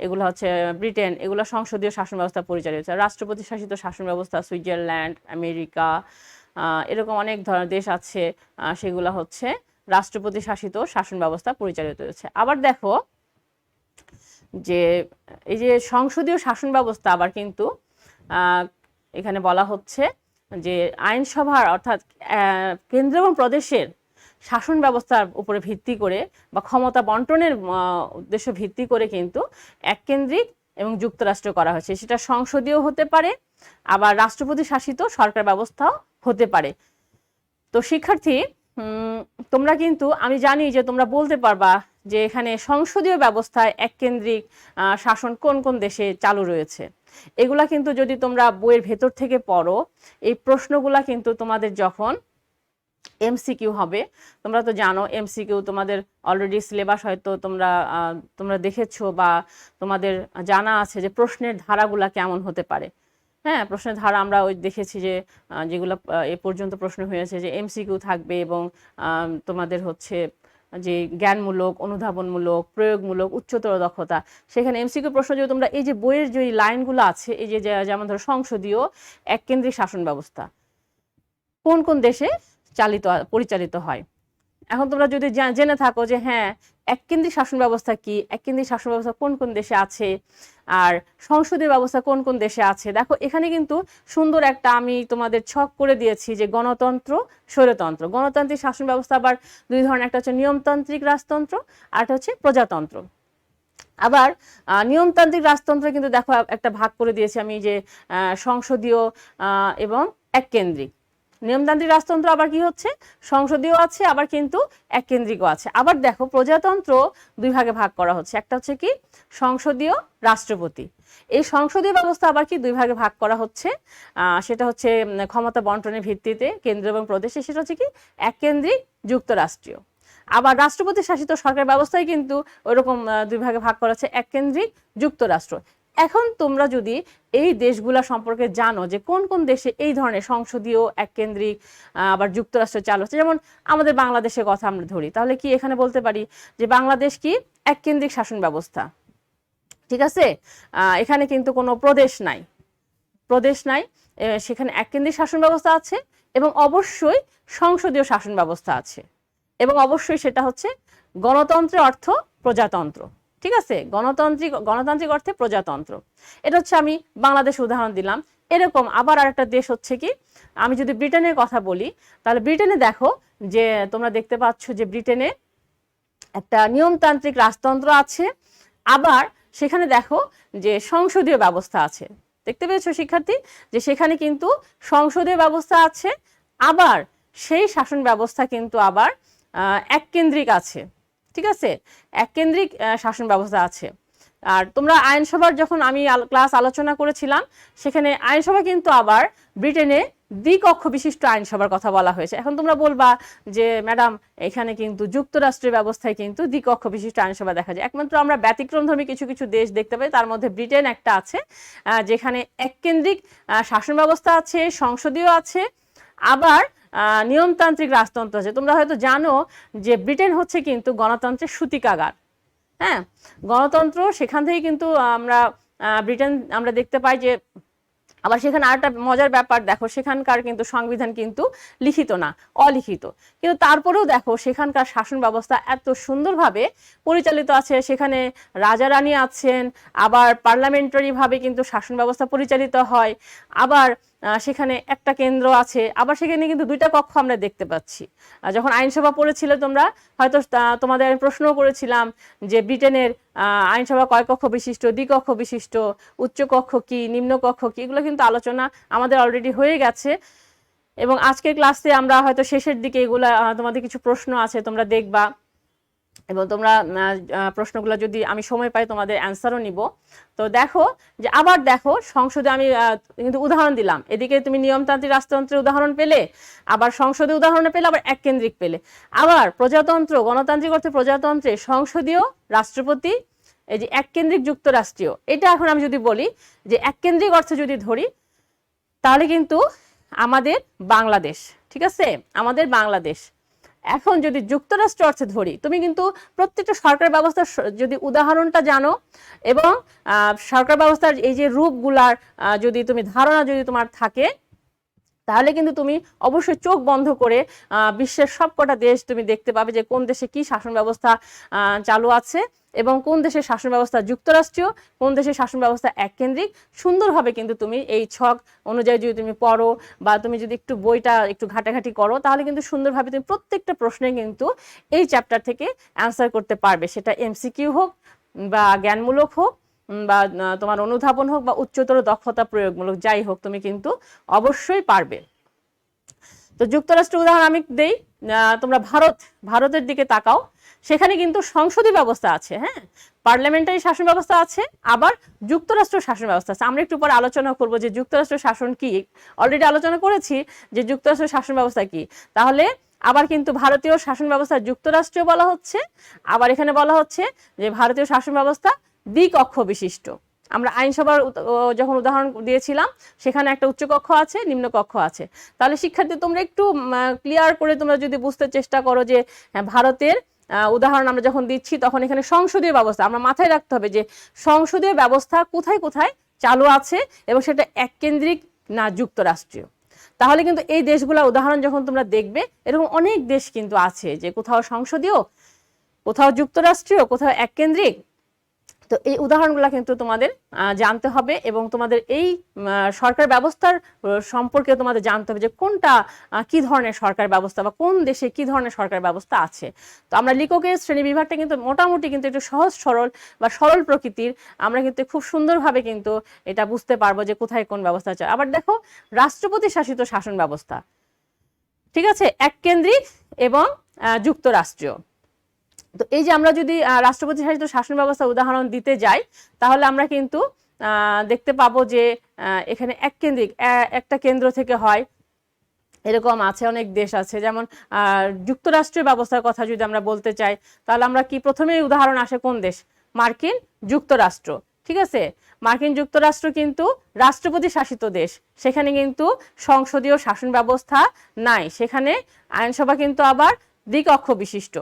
এগুলো হচ্ছে ব্রিটেন, এগুলো সংসদীয় শাসন ব্যবস্থা পরিচালিত। রাষ্ট্রপতি শাসিত শাসন ব্যবস্থা সুইজারল্যান্ড, আমেরিকা, এরকম অনেক ধরনের দেশ আছে, সেগুলো হচ্ছে রাষ্ট্রপতি শাসিত শাসন ব্যবস্থা পরিচালিত হচ্ছে। আবার দেখো যে এই যে সংসদীয় শাসন ব্যবস্থা আবার কিন্তু এখানে বলা হচ্ছে যে আইনসভার অর্থাৎ কেন্দ্র এবং প্রদেশের শাসন ব্যবস্থার উপরে ভিত্তি করে বা ক্ষমতা বন্টনের উদ্দেশ্য ভিত্তি করে কিন্তু এককেন্দ্রিক এবং যুক্তরাষ্ট্র করা হয়েছে। সেটা সংসদীয় হতে পারে, আবার রাষ্ট্রপতি শাসিত সরকার ব্যবস্থাও হতে পারে। তো শিক্ষার্থী, তোমরা কিন্তু আমি জানি যে তোমরা বলতে পারবা যে এখানে সংসদীয় ব্যবস্থায় এককেন্দ্রিক শাসন কোন কোন দেশে চালু রয়েছে। এগুলা কিন্তু যদি তোমরা বইয়ের ভেতর থেকে পড়ো, এই প্রশ্নগুলা কিন্তু তোমাদের যখন এমসিকিউ হবে, তোমরা তো জানো এমসিকিউ তোমাদের অলরেডি সিলেবাস হয়তো তোমরা দেখেছো বা তোমাদের জানা আছে যে প্রশ্নের ধারাগুলা কেমন হতে পারে। হ্যাঁ, প্রশ্নের ধারা আমরা ওই দেখেছি যে যেগুলো এ পর্যন্ত প্রশ্ন হয়েছে যে এমসিকিউ থাকবে, এবং তোমাদের হচ্ছে যে জ্ঞানমূলক, অনুধাবনমূলক, প্রয়োগমূলক, উচ্চতর দক্ষতা, সেখানে এমসিকিউ প্রশ্ন যদি তোমরা এই যে বইয়ের যে লাইনগুলো আছে, এই যে যেমন ধরো সংসদীয় এককেন্দ্রিক শাসন ব্যবস্থা কোন কোন দেশে পরিচালিত হয়। এখন তোমরা যদি জেনে থাকো যে হ্যাঁ এককেন্দ্রিক শাসন ব্যবস্থা কি, এককেন্দ্রিক শাসন ব্যবস্থা কোন কোন দেশে আছে, আর সংসদীয় ব্যবস্থা কোন কোন দেশে আছে। দেখো এখানে কিন্তু সুন্দর একটা আমি তোমাদের ছক করে দিয়েছি যে গণতন্ত্র, স্বৈরতন্ত্র। গণতান্ত্রিক শাসন ব্যবস্থা আবার দুই ধরনের, একটা হচ্ছে নিয়মতান্ত্রিক রাজতন্ত্র আর একটা হচ্ছে প্রজাতন্ত্র। আবার নিয়মতান্ত্রিক রাজতন্ত্র কিন্তু দেখো একটা ভাগ করে দিয়েছি আমি যে সংসদীয় এবং এককেন্দ্রিক। নিয়মতান্ত্রিক রাজতন্ত্র আবার কি হচ্ছে, সংসদীয় আছে আবার কিন্তু এককেন্দ্রিকও আছে। আবার দেখো প্রজাতন্ত্র দুই ভাগে ভাগ করা হচ্ছে, একটা হচ্ছে কি সংসদীয়, রাষ্ট্রপতি। এই সংসদীয় ব্যবস্থা আবার কি দুই ভাগে ভাগ করা হচ্ছে, সেটা হচ্ছে ক্ষমতা বন্টনের ভিত্তিতে কেন্দ্র এবং প্রদেশে, সেটা হচ্ছে কি এককেন্দ্রিক, যুক্তরাষ্ট্রীয়। আবার রাষ্ট্রপতি শাসিত সরকার ব্যবস্থায় কিন্তু ওইরকম দুই ভাগে ভাগ করা হচ্ছে, এককেন্দ্রিক, যুক্তরাষ্ট্র। এখন তোমরা যদি এই দেশগুলা সম্পর্কে জানো যে কোন কোন দেশে এই ধরনের সংসদীয়, এককেন্দ্রিক আবার যুক্তরাষ্ট্র চালু হচ্ছে, যেমন আমাদের বাংলাদেশের কথা আমরা ধরি, তাহলে কি এখানে বলতে পারি যে বাংলাদেশ কি এককেন্দ্রিক শাসন ব্যবস্থা। ঠিক আছে, এখানে কিন্তু কোনো প্রদেশ নাই, প্রদেশ নাই, সেখানে এককেন্দ্রিক শাসন ব্যবস্থা আছে এবং অবশ্যই সংসদীয় শাসন ব্যবস্থা আছে, এবং অবশ্যই সেটা হচ্ছে গণতন্ত্রের অর্থ প্রজাতন্ত্র। ঠিক আছে, গণতান্ত্রিক অর্থে প্রজাতন্ত্র। এটা হচ্ছে আমি বাংলাদেশ উদাহরণ দিলাম। এরকম আবার আরেকটা দেশ হচ্ছে কি, আমি যদি ব্রিটেনের কথা বলি, তাহলে ব্রিটেনে দেখো যে তোমরা দেখতে পাচ্ছ যে ব্রিটেনে একটা নিয়মতান্ত্রিক রাজতন্ত্র আছে, আবার সেখানে দেখো যে সংসদীয় ব্যবস্থা আছে। দেখতে পেয়েছো শিক্ষার্থী, যে সেখানে কিন্তু সংসদীয় ব্যবস্থা আছে, আবার সেই শাসন ব্যবস্থা কিন্তু আবার এককেন্দ্রিক আছে। ঠিক আছে, এককেন্দ্রিক শাসন ব্যবস্থা আছে। আর তোমরা আইনসভার যখন আমি ক্লাস আলোচনা করেছিলাম, সেখানে আইনসভা কিন্তু আবার ব্রিটেনে দ্বিকক্ষ বিশিষ্ট আইনসভার কথা বলা হয়েছে। এখন তোমরা বলবা যে ম্যাডাম এখানে কিন্তু যুক্তরাষ্ট্রের ব্যবস্থায় কিন্তু দ্বিকক্ষ বিশিষ্ট আইনসভা দেখা যায়। একমাত্র আমরা ব্যতিক্রমধর্মী কিছু কিছু দেশ দেখতে পাই, তার মধ্যে ব্রিটেন একটা আছে, যেখানে এককেন্দ্রিক শাসন ব্যবস্থা আছে, সংসদীয় আছে, আবার নিয়মতান্ত্রিক রাজতন্ত্র আছে। তোমরা হয়তো জানো যে ব্রিটেন হচ্ছে কিন্তু গণতন্ত্রের সূতিকাগার। হ্যাঁ, গণতন্ত্র সেখান থেকে কিন্তু ব্রিটেন আমরা দেখতে পাই যে, আবার সেখানে আরেকটা মজার ব্যাপার দেখো, সেখানকার কিন্তু সংবিধান কিন্তু লিখিত না, অলিখিত, কিন্তু তারপরেও দেখো সেখানকার শাসন ব্যবস্থা এত সুন্দরভাবে পরিচালিত আছে। সেখানে রাজা রানী আছেন, আবার পার্লামেন্টারি ভাবে কিন্তু শাসন ব্যবস্থা পরিচালিত হয়, আবার সেখানে একটা কেন্দ্র আছে, আবার সেখানে কিন্তু দুইটা কক্ষ আমরা দেখতে পাচ্ছি। যখন আইনসভা পড়েছিলে তোমরা হয়তো তোমাদের আমি প্রশ্ন করেছিলাম যে ব্রিটেনের আইনসভা কয় কক্ষ বিশিষ্ট, দ্বিকক্ষ বিশিষ্ট, উচ্চ কক্ষ কি, নিম্ন কক্ষ কি, এগুলো কিন্তু আলোচনা আমাদের অলরেডি হয়ে গেছে। এবং আজকের ক্লাসে আমরা হয়তো শেষের দিকে এগুলা তোমাদের কিছু প্রশ্ন আছে তোমরা দেখবা, এবং তোমরা প্রশ্নগুলো যদি আমি সময় পাই তোমাদের অ্যান্সারও নিব। তো দেখো যে আবার দেখো সংসদে আমি কিন্তু উদাহরণ দিলাম, এদিকে তুমি নিয়মতান্ত্রিক রাজতন্ত্রের উদাহরণ পেলে, আবার সংসদে উদাহরণ পেলে, আবার এককেন্দ্রিক পেলে। আবার প্রজাতন্ত্র, গণতান্ত্রিক অর্থে প্রজাতন্ত্রে সংসদীয়, রাষ্ট্রপতি, এই যে এককেন্দ্রিক, যুক্তরাষ্ট্রীয়। এটা এখন আমি যদি বলি যে এককেন্দ্রিক অর্থে যদি ধরি, তাহলে কিন্তু আমাদের বাংলাদেশ। ঠিক আছে, আমাদের বাংলাদেশ। এখন যদি যুক্তরাষ্ট্র অর্থে ধরি, তুমি কিন্তু প্রত্যেকটা সরকার ব্যবস্থার যদি উদাহরণটা জানো এবং সরকার ব্যবস্থার এই যে রূপগুলার যদি তুমি ধারণা যদি তোমার থাকে, তাহলে কিন্তু তুমি অবশ্যই চোখ বন্ধ করে বিশ্বের সবকটা দেশ তুমি দেখতে পাবে যে কোন দেশে কি শাসন ব্যবস্থা চালু আছে, এবং কোন দেশের শাসন ব্যবস্থা যুক্তরাষ্ট্রীয়, কোন দেশের শাসন ব্যবস্থা এককেন্দ্রিক। সুন্দরভাবে কিন্তু তুমি এই ছক অনুযায়ী যদি তুমি পড়ো, বা তুমি যদি একটু বইটা একটু ঘাটাঘাটি করো, তাহলে কিন্তু সুন্দরভাবে তুমি প্রত্যেকটা প্রশ্নে কিন্তু এই চ্যাপ্টার থেকে অ্যান্সার করতে পারবে। সেটা এমসিকিউ হোক, বা জ্ঞানমূলক হোক, বা তোমার অনুধাবন হোক, বা উচ্চতর দক্ষতা প্রয়োগমূলক, যাই হোক তুমি কিন্তু অবশ্যই পারবে। তো যুক্তরাষ্ট্রের উদাহরণ আমি দেই, তোমরা ভারতের দিকে তাকাও, সেখানে কিন্তু সংসদীয় ব্যবস্থা আছে, হ্যাঁ, পার্লামেন্টারি শাসন ব্যবস্থা আছে, আবার যুক্তরাষ্ট্র শাসন ব্যবস্থা আছে। আমরা একটু পরে আলোচনা করব যে যুক্তরাষ্ট্র শাসন কি, অলরেডি আলোচনা করেছি যে যুক্তরাষ্ট্র শাসন ব্যবস্থা কি। তাহলে আবার কিন্তু ভারতীয় শাসন ব্যবস্থা যুক্তরাষ্ট্রীয় বলা হচ্ছে, আবার এখানে বলা হচ্ছে যে ভারতীয় শাসন ব্যবস্থা দ্বিকক্ষ বিশিষ্ট। আমরা আইনসভার যখন উদাহরণ দিয়েছিলাম, সেখানে একটা উচ্চকক্ষ আছে, নিম্নকক্ষ আছে। তাহলে শিক্ষার্থী তোমরা একটু ক্লিয়ার করে তোমরা যদি বুঝতে চেষ্টা করো যে ভারতের উদাহরণ আমরা যখন দিচ্ছি, তখন এখানে সংসদীয় ব্যবস্থা আমরা মাথায় রাখতে হবে যে সংসদীয় ব্যবস্থা কোথায় কোথায় চালু আছে, এবং সেটা এককেন্দ্রিক না যুক্তরাষ্ট্রীয়। তাহলে কিন্তু এই দেশগুলোর উদাহরণ যখন তোমরা দেখবে, এরকম অনেক দেশ কিন্তু আছে যে কোথাও সংসদীয়, কোথাও যুক্তরাষ্ট্রীয়, কোথাও এককেন্দ্রিক। তো এই উদাহরণগুলো কিন্তু তোমাদের জানতে হবে, এবং তোমাদের এই সরকার ব্যবস্থার সম্পর্কে তোমাদের জানতে হবে যে কোনটা কি ধরনের সরকার ব্যবস্থা বা কোন দেশে কি ধরনের সরকার ব্যবস্থা আছে। তো আমরা লিখকের শ্রেণী বিভাগটা কিন্তু মোটামুটি কিন্তু একটু সহজ সরল বা সরল প্রকৃতির, আমরা কিন্তু খুব সুন্দরভাবে কিন্তু এটা বুঝতে পারবো যে কোথায় কোন ব্যবস্থা আছে। আবার দেখো, রাষ্ট্রপতি শাসিত শাসন ব্যবস্থা, ঠিক আছে, এককেন্দ্রিক এবং যুক্তরাষ্ট্রীয়। তো এই যে আমরা যদি রাষ্ট্রপতি শাসিত শাসন ব্যবস্থা উদাহরণ দিতে যাই, তাহলে আমরা কিন্তু দেখতে পাবো যে এখানে এককেন্দ্রিক, একটা কেন্দ্র থেকে হয়, এরকম আছে, অনেক দেশ আছে। যেমন যুক্তরাষ্ট্রীয় ব্যবস্থার কথা যদি আমরা বলতে চাই, তাহলে আমরা কি প্রথমেই উদাহরণ আসে কোন দেশ? মার্কিন যুক্তরাষ্ট্র, ঠিক আছে। মার্কিন যুক্তরাষ্ট্র কিন্তু রাষ্ট্রপতি শাসিত দেশ, সেখানে কিন্তু সংসদীয় শাসন ব্যবস্থা নাই, সেখানে আইনসভা কিন্তু আবার দ্বিকক্ষ বিশিষ্ট।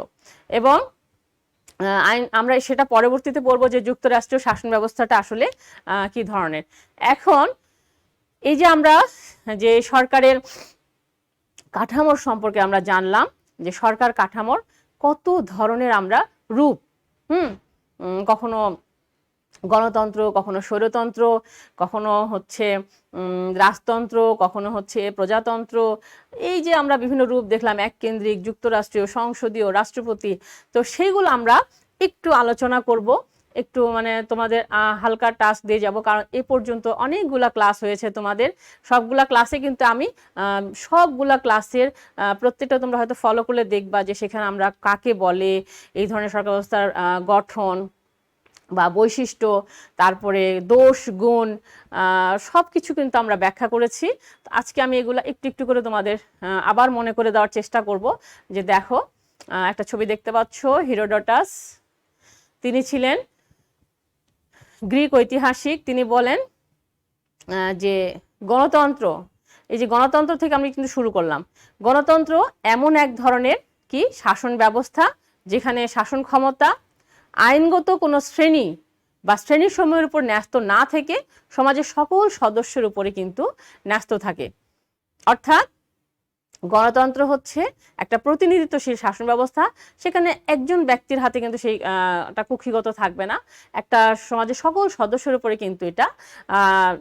এবং আমরা সেটা পরবর্তীতে পড়বো যে যুক্তরাষ্ট্রীয় শাসন ব্যবস্থাটা আসলে কি ধরনের। এখন এই যে আমরা যে সরকারের কাঠামোর সম্পর্কে আমরা জানলাম, যে সরকার কাঠামোর কত ধরনের আমরা রূপ, কখনো গণতন্ত্র, কখনো স্বৈরতন্ত্র, কখনো হচ্ছে রাজতন্ত্র, কখনো হচ্ছে প্রজাতন্ত্র, এই যে আমরা বিভিন্ন রূপ দেখলাম, এককেন্দ্রিক, যুক্তরাষ্ট্রীয়, সংসদীয়, রাষ্ট্রপতি। তো সেইগুলো আমরা একটু আলোচনা করব, একটু মানে তোমাদের হালকা টাস্ক দিয়ে যাব, কারণ এ পর্যন্ত অনেকগুলা ক্লাস হয়েছে তোমাদের। সবগুলা ক্লাসে কিন্তু আমি সবগুলা ক্লাসের প্রত্যেকটা তোমরা হয়তো ফলো করলে দেখবা যে সেখানে আমরা কাকে বলে, এই ধরনের সরকার ব্যবস্থার গঠন বা বৈশিষ্ট্য, তারপরে দোষ গুণ, সব কিছু কিন্তু আমরা ব্যাখ্যা করেছি। আজকে আমি এগুলো একটু একটু করে তোমাদের আবার মনে করে দেওয়ার চেষ্টা করব। যে দেখো, একটা ছবি দেখতে পাচ্ছ, হিরোডোটাস, তিনি ছিলেন গ্রিক ঐতিহাসিক। তিনি বলেন যে গণতন্ত্র, এই যে গণতন্ত্র থেকে আমি কিন্তু শুরু করলাম, গণতন্ত্র এমন এক ধরনের কি শাসন ব্যবস্থা যেখানে শাসন ক্ষমতা আইনগত কোনো শ্রেণী বা শ্রেণীর সমূহের উপর ন্যস্ত না থেকে সমাজের সকল সদস্যের উপরে কিন্তু ন্যস্ত থাকে। অর্থাৎ গণতন্ত্র হচ্ছে একটা প্রতিনিধিত্বশীল শাসন ব্যবস্থা, সেখানে একজন ব্যক্তির হাতে কিন্তু সেইটা কুক্ষিগত থাকবে না, একটা সমাজের সকল সদস্যের উপরে কিন্তু এটা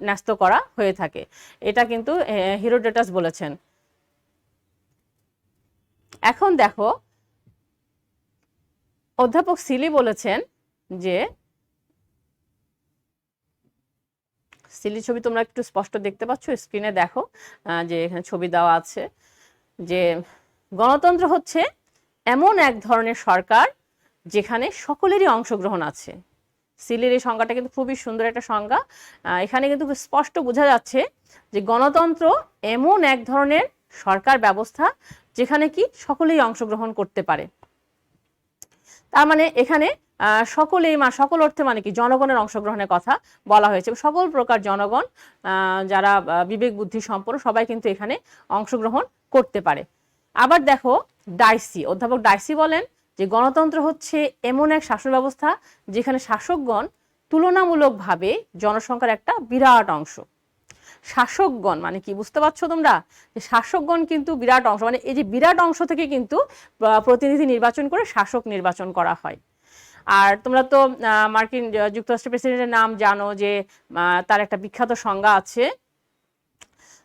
ন্যস্ত করা হয়ে থাকে। এটা কিন্তু হিরোডোটাস বলেছেন। এখন দেখো, অধ্যাপক সিলি বলেছেন যে, সিলি ছবি তোমরা একটু স্পষ্ট দেখতে পাচ্ছ, স্ক্রিনে দেখো যে এখানে ছবি দেওয়া আছে, যে গণতন্ত্র হচ্ছে এমন এক ধরনের সরকার যেখানে সকলেরই অংশগ্রহণ আছে। সিলির এই সংজ্ঞাটা কিন্তু খুবই সুন্দর একটা সংজ্ঞা। এখানে কিন্তু স্পষ্ট বোঝা যাচ্ছে যে গণতন্ত্র এমন এক ধরনের সরকার ব্যবস্থা যেখানে কি সকলেই অংশগ্রহণ করতে পারে। তার মানে এখানে সকলেই, সকল অর্থে মানে কি জনগণের অংশগ্রহণের কথা বলা হয়েছে। সকল প্রকার জনগণ, যারা বিবেক বুদ্ধি সম্পন্ন, সবাই কিন্তু এখানে অংশগ্রহণ করতে পারে। আবার দেখো, ডাইসি, অধ্যাপক ডাইসি বলেন যে গণতন্ত্র হচ্ছে এমন এক শাসন ব্যবস্থা যেখানে শাসকগণ তুলনামূলকভাবে জনসংখ্যার একটা বিরাট অংশ। শাসকগণ মানে কি বুঝতে পারছো তোমরা? যে শাসকগণ কিন্তু বিরাট অংশ, মানে এই যে বিরাট অংশ থেকে কিন্তু প্রতিনিধি নির্বাচন করে শাসক নির্বাচন করা হয়। আর তোমরা তো মার্কিন যুক্তরাষ্ট্রের প্রেসিডেন্টের নাম জানো, যে তার একটা বিখ্যাত সংজ্ঞা আছে,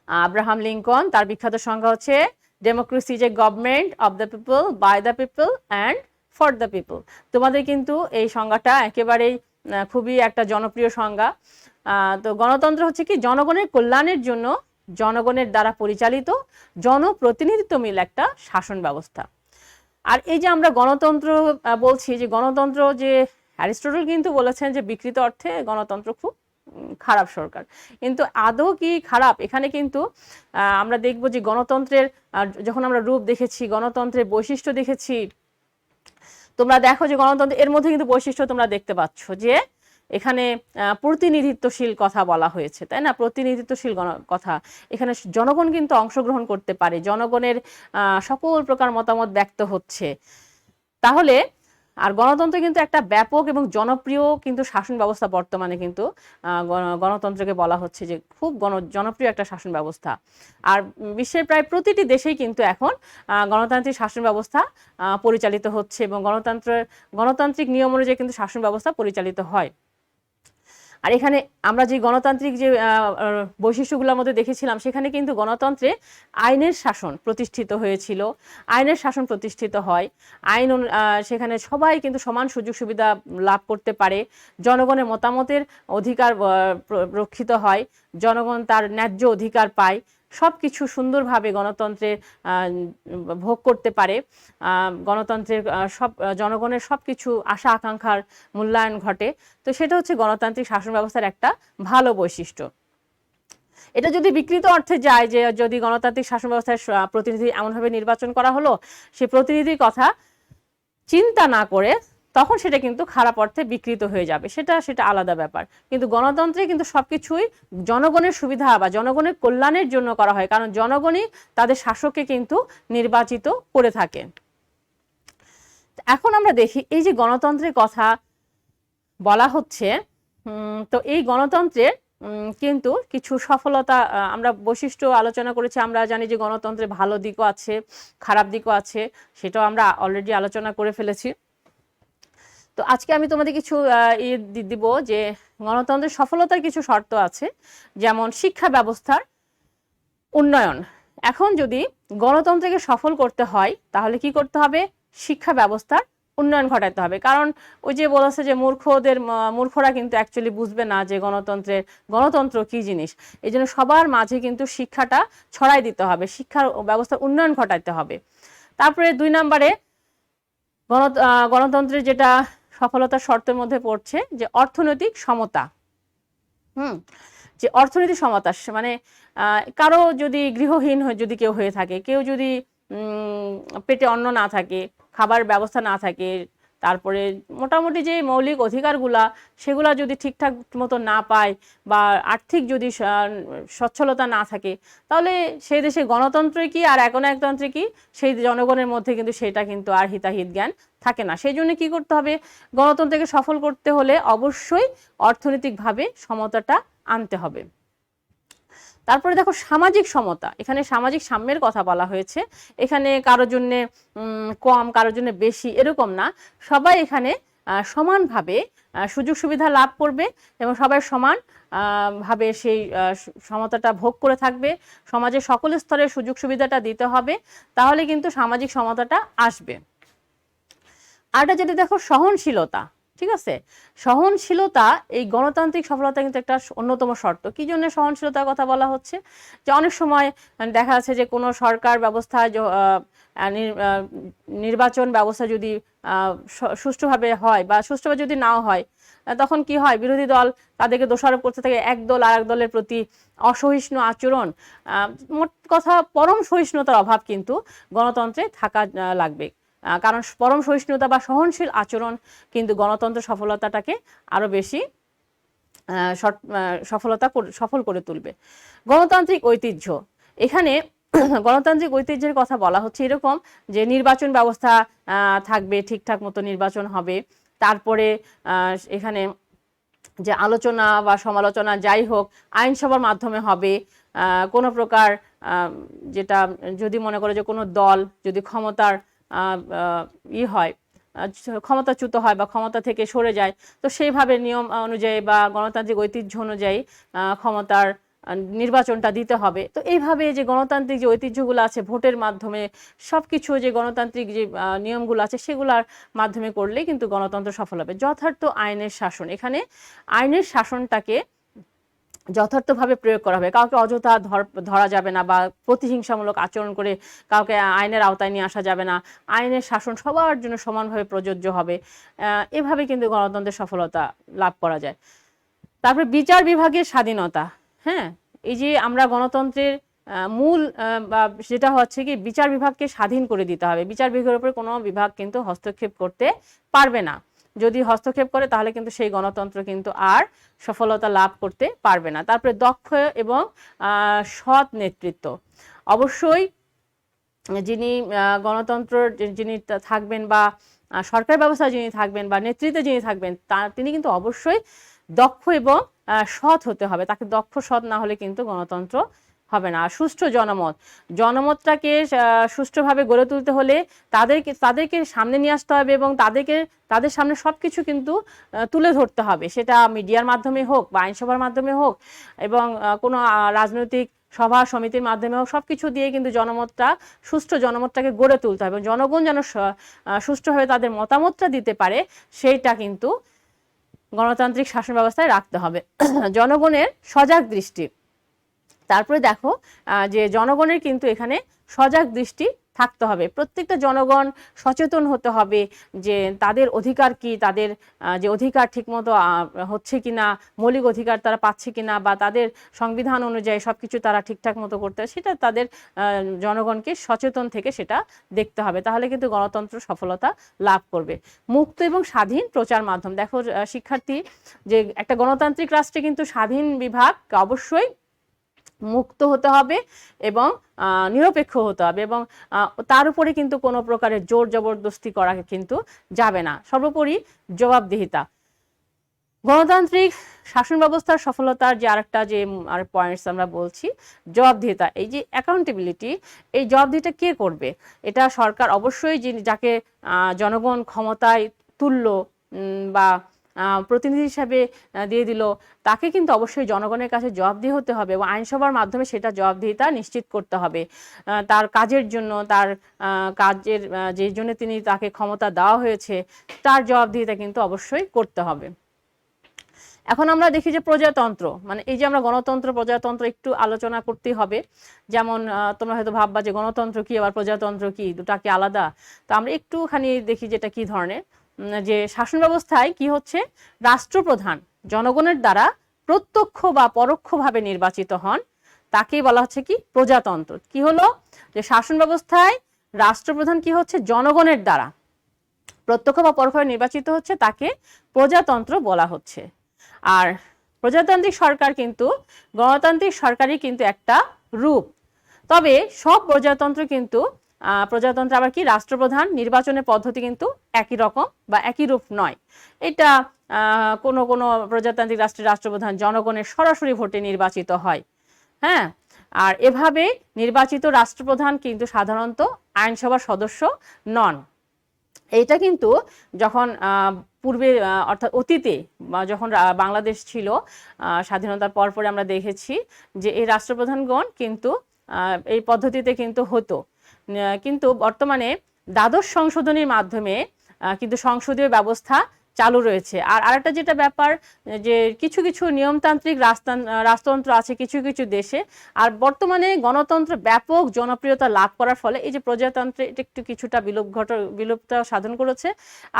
আব্রাহাম লিঙ্কন। তার বিখ্যাত সংজ্ঞা হচ্ছে democracy is a government of the people, by the people and for the people. তোমাদের কিন্তু এই সংজ্ঞাটা একেবারেই খুবই একটা জনপ্রিয় সংজ্ঞা। তো গণতন্ত্র হচ্ছে কি জনগণের কল্যাণের জন্য জনগণের দ্বারা পরিচালিত জনপ্রতিনিধিত্বমূলক একটা শাসন ব্যবস্থা। আর এই যে আমরা গণতন্ত্র বলছি, যে গণতন্ত্র, যে অ্যারিস্টটল কিন্তু বলেছেন যে বিকৃত অর্থে গণতন্ত্র খুব খারাপ সরকার, কিন্তু আদৌ কি খারাপ? এখানে কিন্তু আমরা দেখব যে গণতন্ত্রের যখন আমরা রূপ দেখেছি, গণতন্ত্রের বৈশিষ্ট্য দেখেছি, তোমরা দেখো যে গণতন্ত্র এর মধ্যে কিন্তু বৈশিষ্ট্য তোমরা দেখতে পাচ্ছ যে এখানে প্রতিনিধিত্বশীল কথা বলা হয়েছে, তাই না? প্রতিনিধিত্বশীল কথা, এখানে জনগণ কিন্তু অংশগ্রহণ করতে পারে, জনগণের সকল প্রকার মতামত ব্যক্ত হচ্ছে। তাহলে আর গণতন্ত্র কিন্তু একটা ব্যাপক এবং জনপ্রিয় কিন্তু শাসন ব্যবস্থা, বর্তমানে কিন্তু গণতন্ত্রকে বলা হচ্ছে যে খুব জনপ্রিয় একটা শাসন ব্যবস্থা। আর বিশ্বের প্রায় প্রতিটি দেশেই কিন্তু এখন গণতান্ত্রিক শাসন ব্যবস্থা পরিচালিত হচ্ছে এবং গণতান্ত্রিক নিয়ম অনুযায়ী কিন্তু শাসন ব্যবস্থা পরিচালিত হয়। আর এখানে আমরা যে গণতান্ত্রিক যে বৈশিষ্ট্যগুলোর মধ্যে দেখেছিলাম, সেখানে কিন্তু গণতন্ত্রে আইনের শাসন প্রতিষ্ঠিত হয়েছিল, আইনের শাসন প্রতিষ্ঠিত হয়, সেখানে সবাই কিন্তু সমান সুযোগ সুবিধা লাভ করতে পারে, জনগণের মতামতের অধিকার রক্ষিত হয়, জনগণ তার ন্যায্য অধিকার পায়, সব কিছু সুন্দরভাবে গণতন্ত্রের ভোগ করতে পারে, গণতন্ত্রের জনগণের সব কিছু আশা আকাঙ্ক্ষার মূল্যায়ন ঘটে। তো সেটা হচ্ছে গণতান্ত্রিক শাসন ব্যবস্থার একটা ভালো বৈশিষ্ট্য। এটা যদি বিকৃত অর্থে যায় যে যদি গণতান্ত্রিক শাসন ব্যবস্থার প্রতিনিধি এমনভাবে নির্বাচন করা হলো, সেই প্রতিনিধির কথা চিন্তা না করে, তখন সেটা কিন্তু খারাপ অর্থে বিকৃত হয়ে যাবে, সেটা আলাদা ব্যাপার। কিন্তু গণতন্ত্রে কিন্তু সবকিছুই জনগণের সুবিধা বা জনগণের কল্যাণের জন্য করা হয়, কারণ জনগণই তাদের শাসককে কিন্তু নির্বাচিত করে থাকে। এখন আমরা দেখি এই যে গণতন্ত্রের কথা বলা হচ্ছে, তো এই গণতন্ত্রের কিন্তু কিছু সফলতা, আমরা বৈশিষ্ট্য আলোচনা করেছি। আমরা জানি যে গণতন্ত্রের ভালো দিকও আছে, খারাপ দিকও আছে, সেটাও আমরা অলরেডি আলোচনা করে ফেলেছি। তো আজকে আমি তোমাদের কিছু দিব যে গণতন্ত্রের সফলতার কিছু শর্ত আছে, যেমন শিক্ষা ব্যবস্থার উন্নয়ন। এখন যদি গণতন্ত্রকে সফল করতে হয় তাহলে কি করতে হবে? শিক্ষা ব্যবস্থার উন্নয়ন ঘটাতে হবে। কারণ ওই যে বলেছে যে মূর্খরা কিন্তু অ্যাকচুয়ালি বুঝবে না যে গণতন্ত্র কি জিনিস। এই জন্য সবার মাঝে কিন্তু শিক্ষাটা ছড়াই দিতে হবে, শিক্ষার ব্যবস্থার উন্নয়ন ঘটাতে হবে। তারপরে 2 নম্বরে গণতন্ত্রের যেটা সফলতার শর্তের মধ্যে পড়ছে যে অর্থনৈতিক সমতা। যে অর্থনৈতিক সমতা মানে কারো যদি গৃহহীন যদি কেউ হয়ে থাকে, কেউ যদি পেটে অন্ন না থাকে, খাবার ব্যবস্থা না থাকে, তারপরে মোটামুটি যে মৌলিক অধিকারগুলা সেগুলা যদি ঠিকঠাক মতো না পায় বা আর্থিক যদি সচ্ছলতা না থাকে, তাহলে সেই দেশে গণতন্ত্র কি আর একনায়কতন্ত্র কি, সেই জনগণের মধ্যে কিন্তু সেটা কিন্তু আর হিতাহিত জ্ঞান থাকে না। সেই জন্য কি করতে হবে? গণতন্ত্রকে সফল করতে হলে অবশ্যই অর্থনৈতিকভাবে সমতাটা আনতে হবে। তারপরে দেখো সামাজিক সমতা, এখানে সামাজিক সাম্যের কথা বলা হয়েছে। এখানে কারোর জন্য কম, কারোর জন্য বেশি এরকম না, সবাই এখানে সমানভাবে সুযোগ সুবিধা লাভ করবে এবং সবাই সমান ভাবে সেই সমতাটা ভোগ করে থাকবে। সমাজের সকল স্তরের সুযোগ সুবিধাটা দিতে হবে, তাহলে কিন্তু সামাজিক সমতাটা আসবে। আরটা যদি দেখো সহনশীলতা, ঠিক আছে, সহনশীলতা এই গণতান্ত্রিক সফলতা কিন্তু একটা অন্যতম শর্ত। কি জন্য সহনশীলতার কথা বলা হচ্ছে? যে অনেক সময় দেখা যাচ্ছে যে কোনো সরকার ব্যবস্থা, নির্বাচন ব্যবস্থা যদি সুষ্ঠুভাবে হয় বা সুষ্ঠুভাবে যদি নাও হয়, তখন কি হয়? বিরোধী দল তাদেরকে দোষারোপ করতে থাকে এক দল আর এক দলের প্রতি অসহিষ্ণু আচরণ। মোট কথা পরম সহিষ্ণুতার অভাব কিন্তু গণতন্ত্রে থাকা লাগবে, কারণ পরম সহিষ্ণুতা বা সহনশীল আচরণ কিন্তু গণতন্ত্র সফলতাটাকে আরো বেশি সফল করে তুলবে। গণতান্ত্রিক ঐতিহ্য, এখানে গণতান্ত্রিক ঐতিহ্যের কথা বলা হচ্ছে এরকম যে নির্বাচন ব্যবস্থা থাকবে, ঠিকঠাক মতো নির্বাচন হবে। তারপরে এখানে যে আলোচনা বা সমালোচনা যাই হোক আইনসভার মাধ্যমে হবে। কোনো প্রকার যেটা যদি মনে করে যে কোনো দল যদি ক্ষমতার ক্ষমতাচ্যুত হয় বা ক্ষমতা থেকে সরে যায়, তো সেইভাবে নিয়ম অনুযায়ী বা গণতান্ত্রিক ঐতিহ্য অনুযায়ী ক্ষমতার নির্বাচনটা দিতে হবে। তো এইভাবে যে গণতান্ত্রিক যে ঐতিহ্যগুলো আছে ভোটের মাধ্যমে, সবকিছু যে গণতান্ত্রিক যে নিয়মগুলো আছে সেগুলোর মাধ্যমে করলে কিন্তু গণতন্ত্র সফল হবে। যথার্থ আইনের শাসন, এখানে আইনের শাসনটাকে যথার্থভাবে প্রয়োগ করা হবে। কাউকে অযথা ধরা যাবে না বা প্রতিহিংসামূলক আচরণ করে কাউকে আইনের আওতায় নিয়ে আসা যাবে না। আইনের শাসন সবার জন্য সমানভাবে প্রযোজ্য হবে। এভাবে কিন্তু গণতন্ত্রের সফলতা লাভ করা যায়। তারপরে বিচার বিভাগের স্বাধীনতা। হ্যাঁ, এই যে আমরা গণতন্ত্রের মূল বা যেটা হচ্ছে কি বিচার বিভাগকে স্বাধীন করে দিতে হবে। বিচার বিভাগের উপরে কোনো বিভাগ কিন্তু হস্তক্ষেপ করতে পারবে না। যদি হস্তক্ষেপ করে তাহলে কিন্তু সেই গণতন্ত্র কিন্তু আর সফলতা লাভ করতে পারবে না। তারপরে দক্ষ এবং সৎ নেতৃত্ব, অবশ্যই যিনি গণতন্ত্র যিনি থাকবেন বা সরকার ব্যবস্থায় যিনি থাকবেন বা নেতৃত্বে যিনি থাকবেন তিনি কিন্তু অবশ্যই দক্ষ এবং সৎ হতে হবে। তাকে দক্ষ সৎ না হলে কিন্তু গণতন্ত্র হবে না। আর সুষ্ঠু জনমতটাকে সুষ্ঠুভাবে গড়ে তুলতে হলে তাদেরকে সামনে নিয়ে আসতে হবে এবং তাদের সামনে সব কিছু কিন্তু তুলে ধরতে হবে, সেটা মিডিয়ার মাধ্যমে হোক বা আইনসভার মাধ্যমে হোক এবং কোনো রাজনৈতিক সভা সমিতির মাধ্যমে হোক, সব কিছু দিয়ে কিন্তু সুষ্ঠু জনমতটাকে গড়ে তুলতে হবে। জনগণ যেন সুষ্ঠুভাবে তাদের মতামতটা দিতে পারে, সেইটা কিন্তু গণতান্ত্রিক শাসন ব্যবস্থায় রাখতে হবে। জনগণের সজাগ দৃষ্টি, তারপরে দেখো যে জনগণের কিন্তু এখানে সজাগ দৃষ্টি থাকতে হবে। প্রত্যেকটা জনগণ সচেতন হতে হবে যে তাদের অধিকার কি, তাদের যে অধিকার ঠিকমতো হচ্ছে কিনা, মৌলিক অধিকার তারা পাচ্ছে কিনা, বা তাদের সংবিধান অনুযায়ী সবকিছু তারা ঠিকঠাক মতো করতে হবে, সেটা তাদের জনগণকে সচেতন থেকে সেটা দেখতে হবে। তাহলে কিন্তু গণতন্ত্র সফলতা লাভ করবে। মুক্ত এবং স্বাধীন প্রচার মাধ্যম, দেখো শিক্ষার্থী, যে একটা গণতান্ত্রিক রাষ্ট্রে কিন্তু স্বাধীন বিভাগ অবশ্যই মুক্ত হতে হবে এবং নিরপেক্ষ হতে হবে এবং তার উপরে কিন্তু কোনো প্রকারের জোর জবরদস্তি করা কিন্তু যাবে না। সর্বোপরি জবাবদিহিতা, গণতান্ত্রিক শাসন ব্যবস্থার সফলতার যে আরেকটা যে পয়েন্টস আমরা বলছি, জবাবদিহিতা, এই যে অ্যাকাউন্টেবিলিটি, এই জবাবদিহিতা কে করবে? এটা সরকার অবশ্যই যাকে জনগণ ক্ষমতায় তুললো বা প্রতিনিধি হিসাবে দিয়ে দিল, তাকে কিন্তু অবশ্যই জনগণের কাছে জবাবদিহি হতে হবে এবং আইনসভার মাধ্যমে সেটা জবাবদিহিতা নিশ্চিত করতে হবে। তার কাজের জন্য, তার কাজের যে জন্য তাকে ক্ষমতা দেওয়া হয়েছে, তার জবাবদিহিতা কিন্তু অবশ্যই করতে হবে। এখন আমরা দেখি যে প্রজাতন্ত্র, মানে এই যে আমরা গণতন্ত্র প্রজাতন্ত্র একটু আলোচনা করতেই হবে। যেমন তোমরা হয়তো ভাববা যে গণতন্ত্র কি আবার প্রজাতন্ত্র কি, দুটা কি আলাদা? তো আমরা একটুখানি দেখি যে এটা কি ধরনের। যে শাসন ব্যবস্থায় কি হচ্ছে, রাষ্ট্রপ্রধান জনগণের দ্বারা প্রত্যক্ষ বা পরোক্ষভাবে নির্বাচিত হন, তাকেই বলা হচ্ছে কি প্রজাতন্ত্র। কি হলো যে শাসন ব্যবস্থায় রাষ্ট্রপ্রধান কি হচ্ছে, জনগণের দ্বারা প্রত্যক্ষ বা পরোক্ষভাবে নির্বাচিত হচ্ছে, তাকে প্রজাতন্ত্র বলা হচ্ছে। আর প্রজাতান্ত্রিক সরকার কিন্তু গণতান্ত্রিক সরকারই কিন্তু একটা রূপ। তবে সব প্রজাতন্ত্র আবার কি রাষ্ট্রপ্রধান নির্বাচনের পদ্ধতি কিন্তু একই রকম বা একই রূপ নয়। এটা কোনো কোনো প্রজাতান্ত্রিক রাষ্ট্রের রাষ্ট্রপ্রধান জনগণের সরাসরি ভোটে নির্বাচিত হয়। হ্যাঁ, আর এভাবে নির্বাচিত রাষ্ট্রপ্রধান কিন্তু সাধারণত আইনসভার সদস্য নন। এইটা কিন্তু যখন পূর্বে অর্থাৎ অতীতে যখন বাংলাদেশ ছিল স্বাধীনতার পরপরে আমরা দেখেছি যে এই রাষ্ট্রপ্রধানগণ কিন্তু এই পদ্ধতিতে কিন্তু হতো, কিন্তু বর্তমানে দ্বাদশ সংশোধনীর মাধ্যমে কিন্তু সংসদীয় ব্যবস্থা চালু রয়েছে। আর আরেকটা যেটা ব্যাপার, যে কিছু কিছু নিয়মতান্ত্রিক রাজতন্ত্র আছে কিছু কিছু দেশে, আর বর্তমানে গণতন্ত্র ব্যাপক জনপ্রিয়তা লাভ করার ফলে এই যে প্রজাতন্ত্রে এটা একটু কিছুটা বিলুপ্ত সাধন করেছে।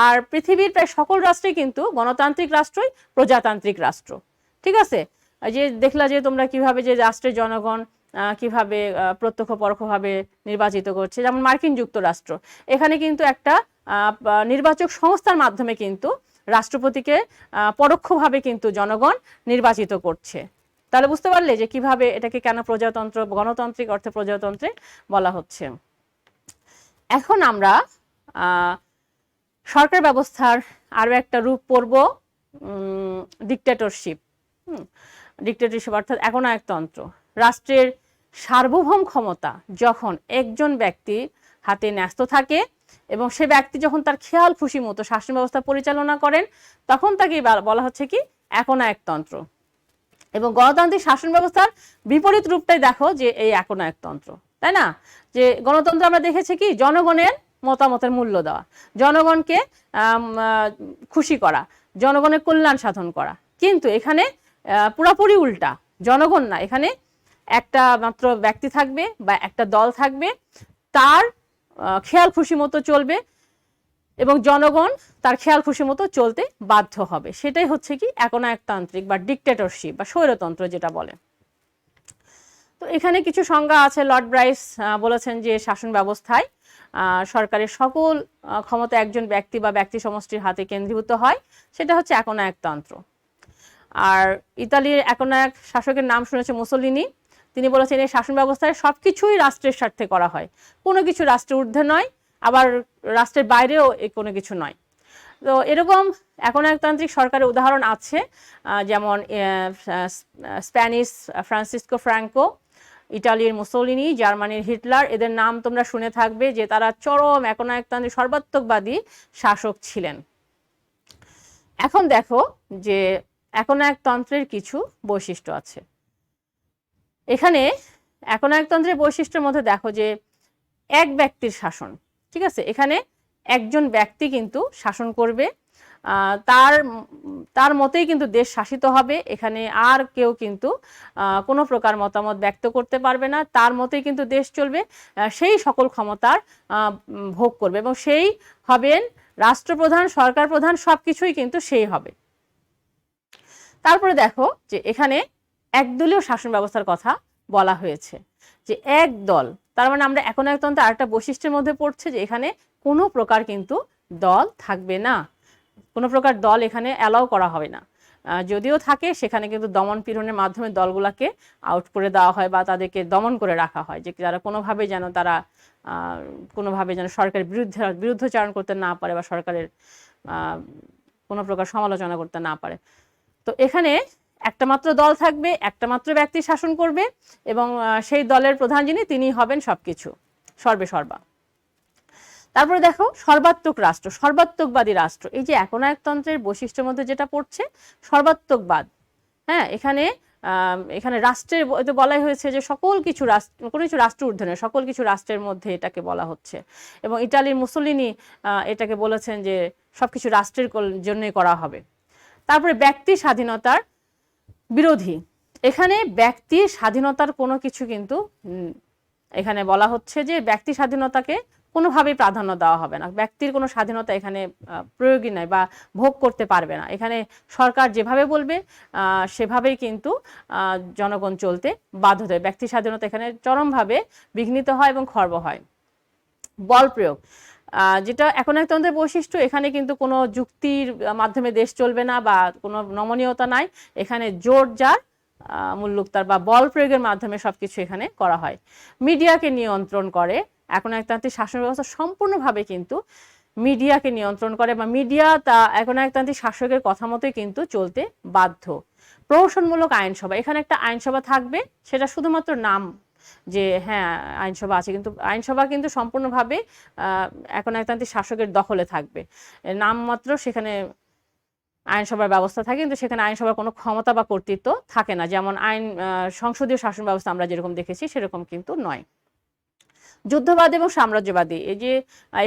আর পৃথিবীর প্রায় সকল রাষ্ট্রে কিন্তু গণতান্ত্রিক রাষ্ট্রই প্রজাতান্ত্রিক রাষ্ট্র। ঠিক আছে, যে দেখলা যে তোমরা কিভাবে যে রাষ্ট্রের জনগণ কিভাবে প্রত্যক্ষ পরোক্ষভাবে নির্বাচিত করছে, যেমন মার্কিন যুক্তরাষ্ট্র, এখানে কিন্তু একটা নির্বাচক সংস্থার মাধ্যমে কিন্তু রাষ্ট্রপতিকে পরোক্ষভাবে কিন্তু জনগণ নির্বাচিত করছে। তাহলে বুঝতে পারলে যে কিভাবে এটাকে কেন প্রজাতন্ত্র, গণতান্ত্রিক অর্থে প্রজাতন্ত্রে বলা হচ্ছে। এখন আমরা সরকার ব্যবস্থার আরো একটা রূপ পড়ব, ডিক্টেটরশিপ। ডিক্টেটরশিপ অর্থাৎ একনায়কতন্ত্র। রাষ্ট্রের সার্বভৌম ক্ষমতা যখন একজন ব্যক্তির হাতে ন্যস্ত থাকে এবং সে ব্যক্তি যখন তার খেয়াল খুশি মতো শাসন ব্যবস্থা পরিচালনা করেন, তখন তাকে বলা হচ্ছে কি একনায়কতন্ত্র। এবং গণতান্ত্রিক শাসন ব্যবস্থার বিপরীত রূপটাই দেখো যে এই একনায়কতন্ত্র, তাই না? যে গণতন্ত্র আমরা দেখেছি কি জনগণের মতামতের মূল্য দেওয়া, জনগণকে খুশি করা, জনগণের কল্যাণ সাধন করা, কিন্তু এখানে পুরোপুরি উল্টা। জনগণ না, এখানে একটা মাত্র ব্যক্তি থাকবে বা একটা দল থাকবে, তার খেয়াল খুশি মতো চলবে এবং জনগণ তার খেয়াল খুশি মতো চলতে বাধ্য হবে। সেটাই হচ্ছে কি একনায়কতান্ত্রিক বা ডিক্টেটরশিপ বা স্বৈরতন্ত্র যেটা বলে। তো এখানে কিছু সংজ্ঞা আছে। লর্ড ব্রাইস বলেছেন যে শাসন ব্যবস্থায় সরকারের সকল ক্ষমতা একজন ব্যক্তি বা ব্যক্তি সমষ্টির হাতে কেন্দ্রীভূত হয়, সেটা হচ্ছে একনায়কতন্ত্র। আর ইতালির একনায়ক শাসকের নাম শুনেছে মুসোলিনি। তিনি বলেছেন এই শাসন ব্যবস্থায় সবকিছুই রাষ্ট্রের স্বার্থে করা হয়, কোনো কিছু রাষ্ট্রের ঊর্ধ্বে নয়, আবার রাষ্ট্রের বাইরেও কোনো কিছু নয়। তো এরকম একনায়কতান্ত্রিক সরকারের উদাহরণ আছে, যেমন স্প্যানিশ ফ্রান্সিসকো ফ্র্যাঙ্কো, ইটালির মুসোলিনি, জার্মানির হিটলার, এদের নাম তোমরা শুনে থাকবে যে তারা চরম একনায়কতান্ত্রিক সর্বাত্মকবাদী শাসক ছিলেন। এখন দেখো যে একনায়কতন্ত্রের কিছু বৈশিষ্ট্য আছে। এখানে একনায়কতন্ত্রের বৈশিষ্ট্যের মধ্যে দেখো যে এক ব্যক্তির শাসন, ঠিক আছে, এখানে একজন ব্যক্তি কিন্তু শাসন করবে, তার তার মতেই কিন্তু দেশ শাসিত হবে, এখানে আর কেউ কিন্তু কোনো প্রকার মতামত ব্যক্ত করতে পারবে না, তার মতেই কিন্তু দেশ চলবে, সেই সকল ক্ষমতার ভোগ করবে এবং সেই হবেন রাষ্ট্রপ্রধান, সরকার প্রধান, সবকিছুই কিন্তু সেই হবে। তারপরে দেখো যে এখানে একদলীয় শাসন ব্যবস্থার কথা বলা হয়েছে, যে এক দল, তার মানে আমরা একনায়কতন্ত্রের আরেকটা বৈশিষ্ট্যের মধ্যে পড়ছে যে এখানে কোনো প্রকার কিন্তু দল থাকবে না, কোনো প্রকার দল এখানে অ্যালাউ করা হবে না, যদিও থাকে সেখানে কিন্তু দমন পীড়নের মাধ্যমে দলগুলোকে আউট করে দেওয়া হয় বা তাদেরকে দমন করে রাখা হয়, যে যারা কোনোভাবে যেন তারা সরকারের বিরুদ্ধাচরণ করতে না পারে বা সরকারের কোনো প্রকার সমালোচনা করতে না পারে। তো এখানে একটা মাত্র দল থাকবে, একটা মাত্র ব্যক্তি শাসন করবে এবং সেই দলের প্রধান যিনি তিনি হবেন সবকিছু, সর্বেসর্বা। তারপরে দেখো সর্বাত্মক রাষ্ট্র, সর্বাত্মকবাদী রাষ্ট্র, এই যে একনায়কতন্ত্রের বৈশিষ্ট্যের মধ্যে যেটা পড়ছে সর্বাত্মকবাদ। হ্যাঁ, এখানে রাষ্ট্রের বলাই হয়েছে যে সকল কিছু রাষ্ট্র, কোনো কিছু রাষ্ট্র ঊর্ধ্বে নয়, সকল কিছু রাষ্ট্রের মধ্যে এটাকে বলা হচ্ছে। এবং ইটালির মুসোলিনি এটাকে বলেছেন যে সবকিছু রাষ্ট্রের জন্যই করা হবে। তারপরে ব্যক্তি স্বাধীনতার বিরোধী, এখানে ব্যক্তির স্বাধীনতার কোনো কিছু কিন্তু এখানে বলা হচ্ছে যে ব্যক্তি স্বাধীনতাকে কোনোভাবেই প্রাধান্য দেওয়া হবে না, ব্যক্তির কোনো স্বাধীনতা এখানে প্রয়োগী নয় বা ভোগ করতে পারবে না, এখানে সরকার যেভাবে বলবে সেভাবেই কিন্তু জনগণ চলতে বাধ্য হয়, ব্যক্তি স্বাধীনতা এখানে চরমভাবে বিঘ্নিত হয় এবং খর্ব হয়। বল প্রয়োগ, যেটা একনায়কতন্ত্রের বৈশিষ্ট্য, এখানে কিন্তু কোনো যুক্তির মাধ্যমে দেশ চলবে না বা কোনো নমনীয়তা নাই, এখানে জোর যার মুল্লুক তার বা বল প্রয়োগের মাধ্যমে সবকিছু এখানে করা হয়। মিডিয়াকে নিয়ন্ত্রণ করে, একনায়কতান্ত্রিক শাসন ব্যবস্থা সম্পূর্ণভাবে কিন্তু মিডিয়াকে নিয়ন্ত্রণ করে বা মিডিয়া তা একনায়কতান্ত্রিক শাসকের কথা মতোই কিন্তু চলতে বাধ্য। প্রহসনমূলক আইনসভা, এখানে একটা আইনসভা থাকবে, সেটা শুধুমাত্র নাম যে হ্যাঁ আইনসভা আছে, কিন্তু আইনসভা কিন্তু সম্পূর্ণভাবে একনায়কতান্ত্রিক শাসকের দখলে থাকবে, নামমাত্র সেখানে আইনসভার ব্যবস্থা থাকে, কিন্তু সেখানে আইনসভার কোনো ক্ষমতা বা কর্তৃত্ব থাকে না, যেমন সংসদীয় শাসন ব্যবস্থা আমরা যেরকম দেখেছি সেরকম কিন্তু নয়। যুদ্ধবাদী এবং সাম্রাজ্যবাদী, এই যে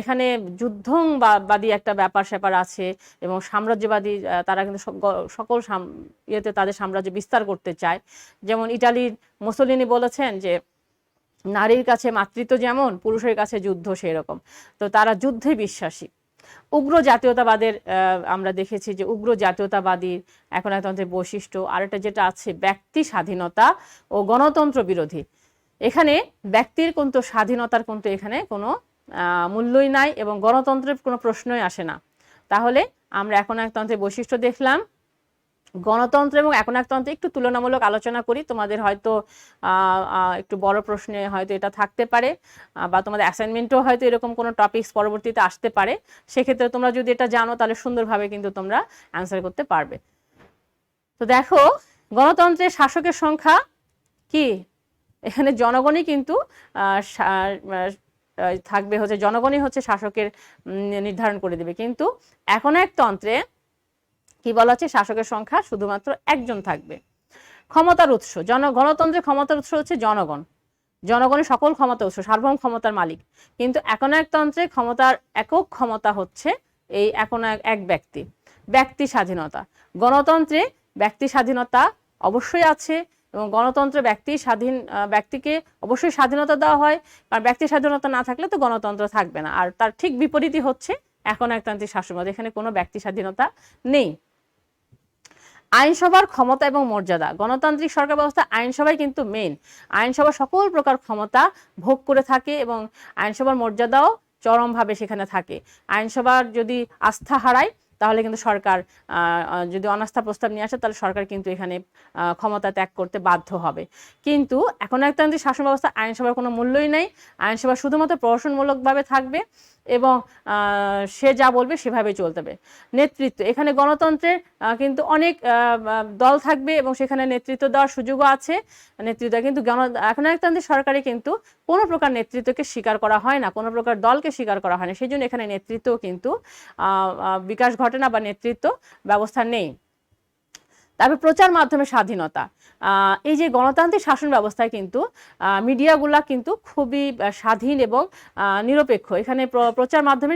এখানে যুদ্ধবাদী একটা ব্যাপার স্যাপার আছে এবং সাম্রাজ্যবাদী, তারা কিন্তু সকল ইয়েতে তাদের সাম্রাজ্য বিস্তার করতে চায়। যেমন ইটালির মুসোলিনি বলেছেন যে নারীর কাছে মাতৃত্ব যেমন, পুরুষের কাছে যুদ্ধ সেরকম, তো তারা যুদ্ধে বিশ্বাসী। উগ্র জাতীয়তাবাদের আমরা দেখেছি যে উগ্র জাতীয়তাবাদী একনায়কতন্ত্রের বৈশিষ্ট্য। আরেকটা যেটা আছে ব্যক্তি স্বাধীনতা ও গণতন্ত্র বিরোধী, এখানে ব্যক্তির কিন্তু স্বাধীনতার কিন্তু এখানে কোনো মূল্যই নাই এবং গণতন্ত্রের কোনো প্রশ্নই আসে না। তাহলে আমরা একনায়কতন্ত্রের বৈশিষ্ট্য দেখলাম। গণতন্ত্র এবং একনায়কতন্ত্রে একটু তুলনামূলক আলোচনা করি, তোমাদের হয়তো একটু বড় প্রশ্নে হয়তো এটা থাকতে পারে বা তোমাদের অ্যাসাইনমেন্টও হয়তো এরকম কোনো টপিকস পরবর্তীতে আসতে পারে, সেক্ষেত্রে তোমরা যদি এটা জানো তাহলে সুন্দরভাবে কিন্তু তোমরা অ্যান্সার করতে পারবে। তো দেখো গণতন্ত্রের শাসকের সংখ্যা কি, এখানে জনগণই কিন্তু থাকবে, হচ্ছে জনগণই হচ্ছে শাসকের নির্ধারণ করে দেবে, কিন্তু একনায়কতন্ত্রে কি বলা হচ্ছে শাসকের সংখ্যা শুধুমাত্র একজন থাকবে। ক্ষমতার উৎস, গণতন্ত্রের ক্ষমতার উৎস হচ্ছে জনগণ, জনগণের সকল ক্ষমতা উৎস, সার্বভৌম ক্ষমতার মালিক, কিন্তু একনায়কতন্ত্রে ক্ষমতার একক ক্ষমতা হচ্ছে এই এক ব্যক্তি, ব্যক্তি স্বাধীনতা। গণতন্ত্রে ব্যক্তি স্বাধীনতা অবশ্যই আছে এবং গণতন্ত্রে ব্যক্তিকে অবশ্যই স্বাধীনতা দেওয়া হয়, কারণ ব্যক্তি স্বাধীনতা না থাকলে তো গণতন্ত্র থাকবে না। আর তার ঠিক বিপরীতই হচ্ছে একনায়কতান্ত্রিক শাসনবাদ, এখানে কোনো ব্যক্তি স্বাধীনতা নেই। আইনসভার ক্ষমতা এবং মর্যাদা, গণতান্ত্রিক সরকার ব্যবস্থা আইনসভাই কিন্তু মেইন, আইনসভা সকল প্রকার ক্ষমতা ভোগ করে থাকে এবং আইনসভার মর্যাদাও চরমভাবে সেখানে থাকে। আইনসভার যদি আস্থা হারায় তাহলে কিন্তু সরকার যদি অনাস্থা প্রস্তাব নিয়ে আসে তাহলে সরকার কিন্তু এখানে ক্ষমতা ত্যাগ করতে বাধ্য হবে। কিন্তু একনায়কতান্ত্রিক শাসন ব্যবস্থা আইনসভার কোনো মূল্যই নেই, আইনসভা শুধুমাত্র প্রহসনমূলকভাবে থাকবে এবং সে যা বলবে সেভাবেই চলতে হবে। নেতৃত্ব, এখানে গণতন্ত্রের কিন্তু অনেক দল থাকবে এবং সেখানে নেতৃত্ব দেওয়ার সুযোগও আছে, নেতৃত্ব কিন্তু একনায়কতান্ত্রিক সরকারে কিন্তু কোনো প্রকার নেতৃত্বকে স্বীকার করা হয় না, কোনো প্রকার দলকে স্বীকার করা হয় না, সেই জন্য এখানে নেতৃত্ব কিন্তু বিকাশ ঘটে না বা নেতৃত্ব ব্যবস্থা নেই। তারপর প্রচার মাধ্যমে স্বাধীনতা, এই যে গণতান্ত্রিক শাসন ব্যবস্থায় কিন্তু মিডিয়াগুলা কিন্তু খুবই স্বাধীন এবং নিরপেক্ষ, এখানে প্রচার মাধ্যমে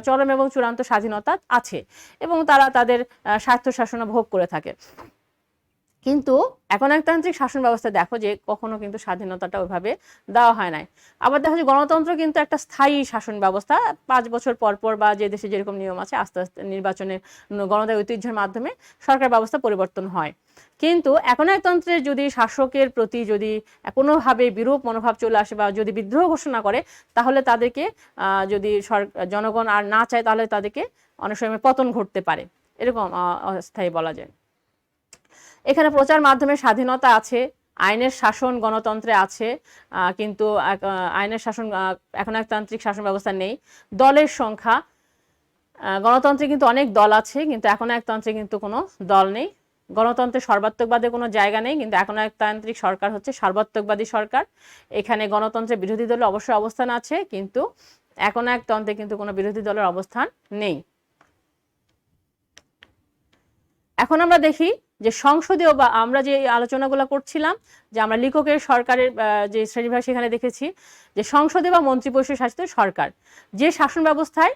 চরম এবং চূড়ান্ত স্বাধীনতা আছে এবং তারা তাদের স্বায়ত্তশাসন ভোগ করে থাকে। কিন্তু একনায়কতান্ত্রিক শাসন ব্যবস্থা দেখো যে কখনো কিন্তু স্বাধীনতাটা ওইভাবে দেওয়া হয় নাই। আবার দেখো যে গণতন্ত্র কিন্তু একটা স্থায়ী শাসন ব্যবস্থা, 5 বছর পর পর বা যে দেশে যেরকম নিয়ম আছে আস্তে আস্তে নির্বাচনের গণতান্ত্রিক ঐতিহ্যের মাধ্যমে সরকার ব্যবস্থা পরিবর্তন হয়। কিন্তু একনায়কতন্ত্রের যদি শাসকের প্রতি যদি কোনোভাবে বিরূপ মনোভাব চলে আসে বা যদি বিদ্রোহ ঘোষণা করে তাহলে তাদেরকে যদি জনগণ আর না চায় তাহলে তাদেরকে অনেক সময় পতন ঘটতে পারে, এরকম অস্থায়ী বলা যায়। এখানে প্রচার মাধ্যমে স্বাধীনতা আছে, আইনের শাসন গণতন্ত্রে আছে, কিন্তু আইনের শাসন একনায়কতান্ত্রিক শাসন ব্যবস্থা নেই। দলের সংখ্যা, গণতন্ত্রে কিন্তু অনেক দল আছে কিন্তু একনায়কতন্ত্রে কিন্তু কোনো দল নেই। গণতন্ত্রে সর্বাত্মকবাদের কোনো জায়গা নেই, কিন্তু একনায়কতান্ত্রিক সরকার হচ্ছে সর্বাত্মকবাদী সরকার। এখানে গণতন্ত্রে বিরোধী দলের অবশ্যই অবস্থান আছে, কিন্তু একনায়কতন্ত্রে কিন্তু কোনো বিরোধী দলের অবস্থান নেই। এখন আমরা দেখি যে সংসদীয় বা আমরা যে আলোচনাগুলো করছিলাম যে আমরা লিখকের সরকারের যে শ্রেণীবিভাগ সেখানে দেখেছি যে সংসদীয় বা মন্ত্রিপরিষদ শাসিত সরকার, যে শাসন ব্যবস্থায়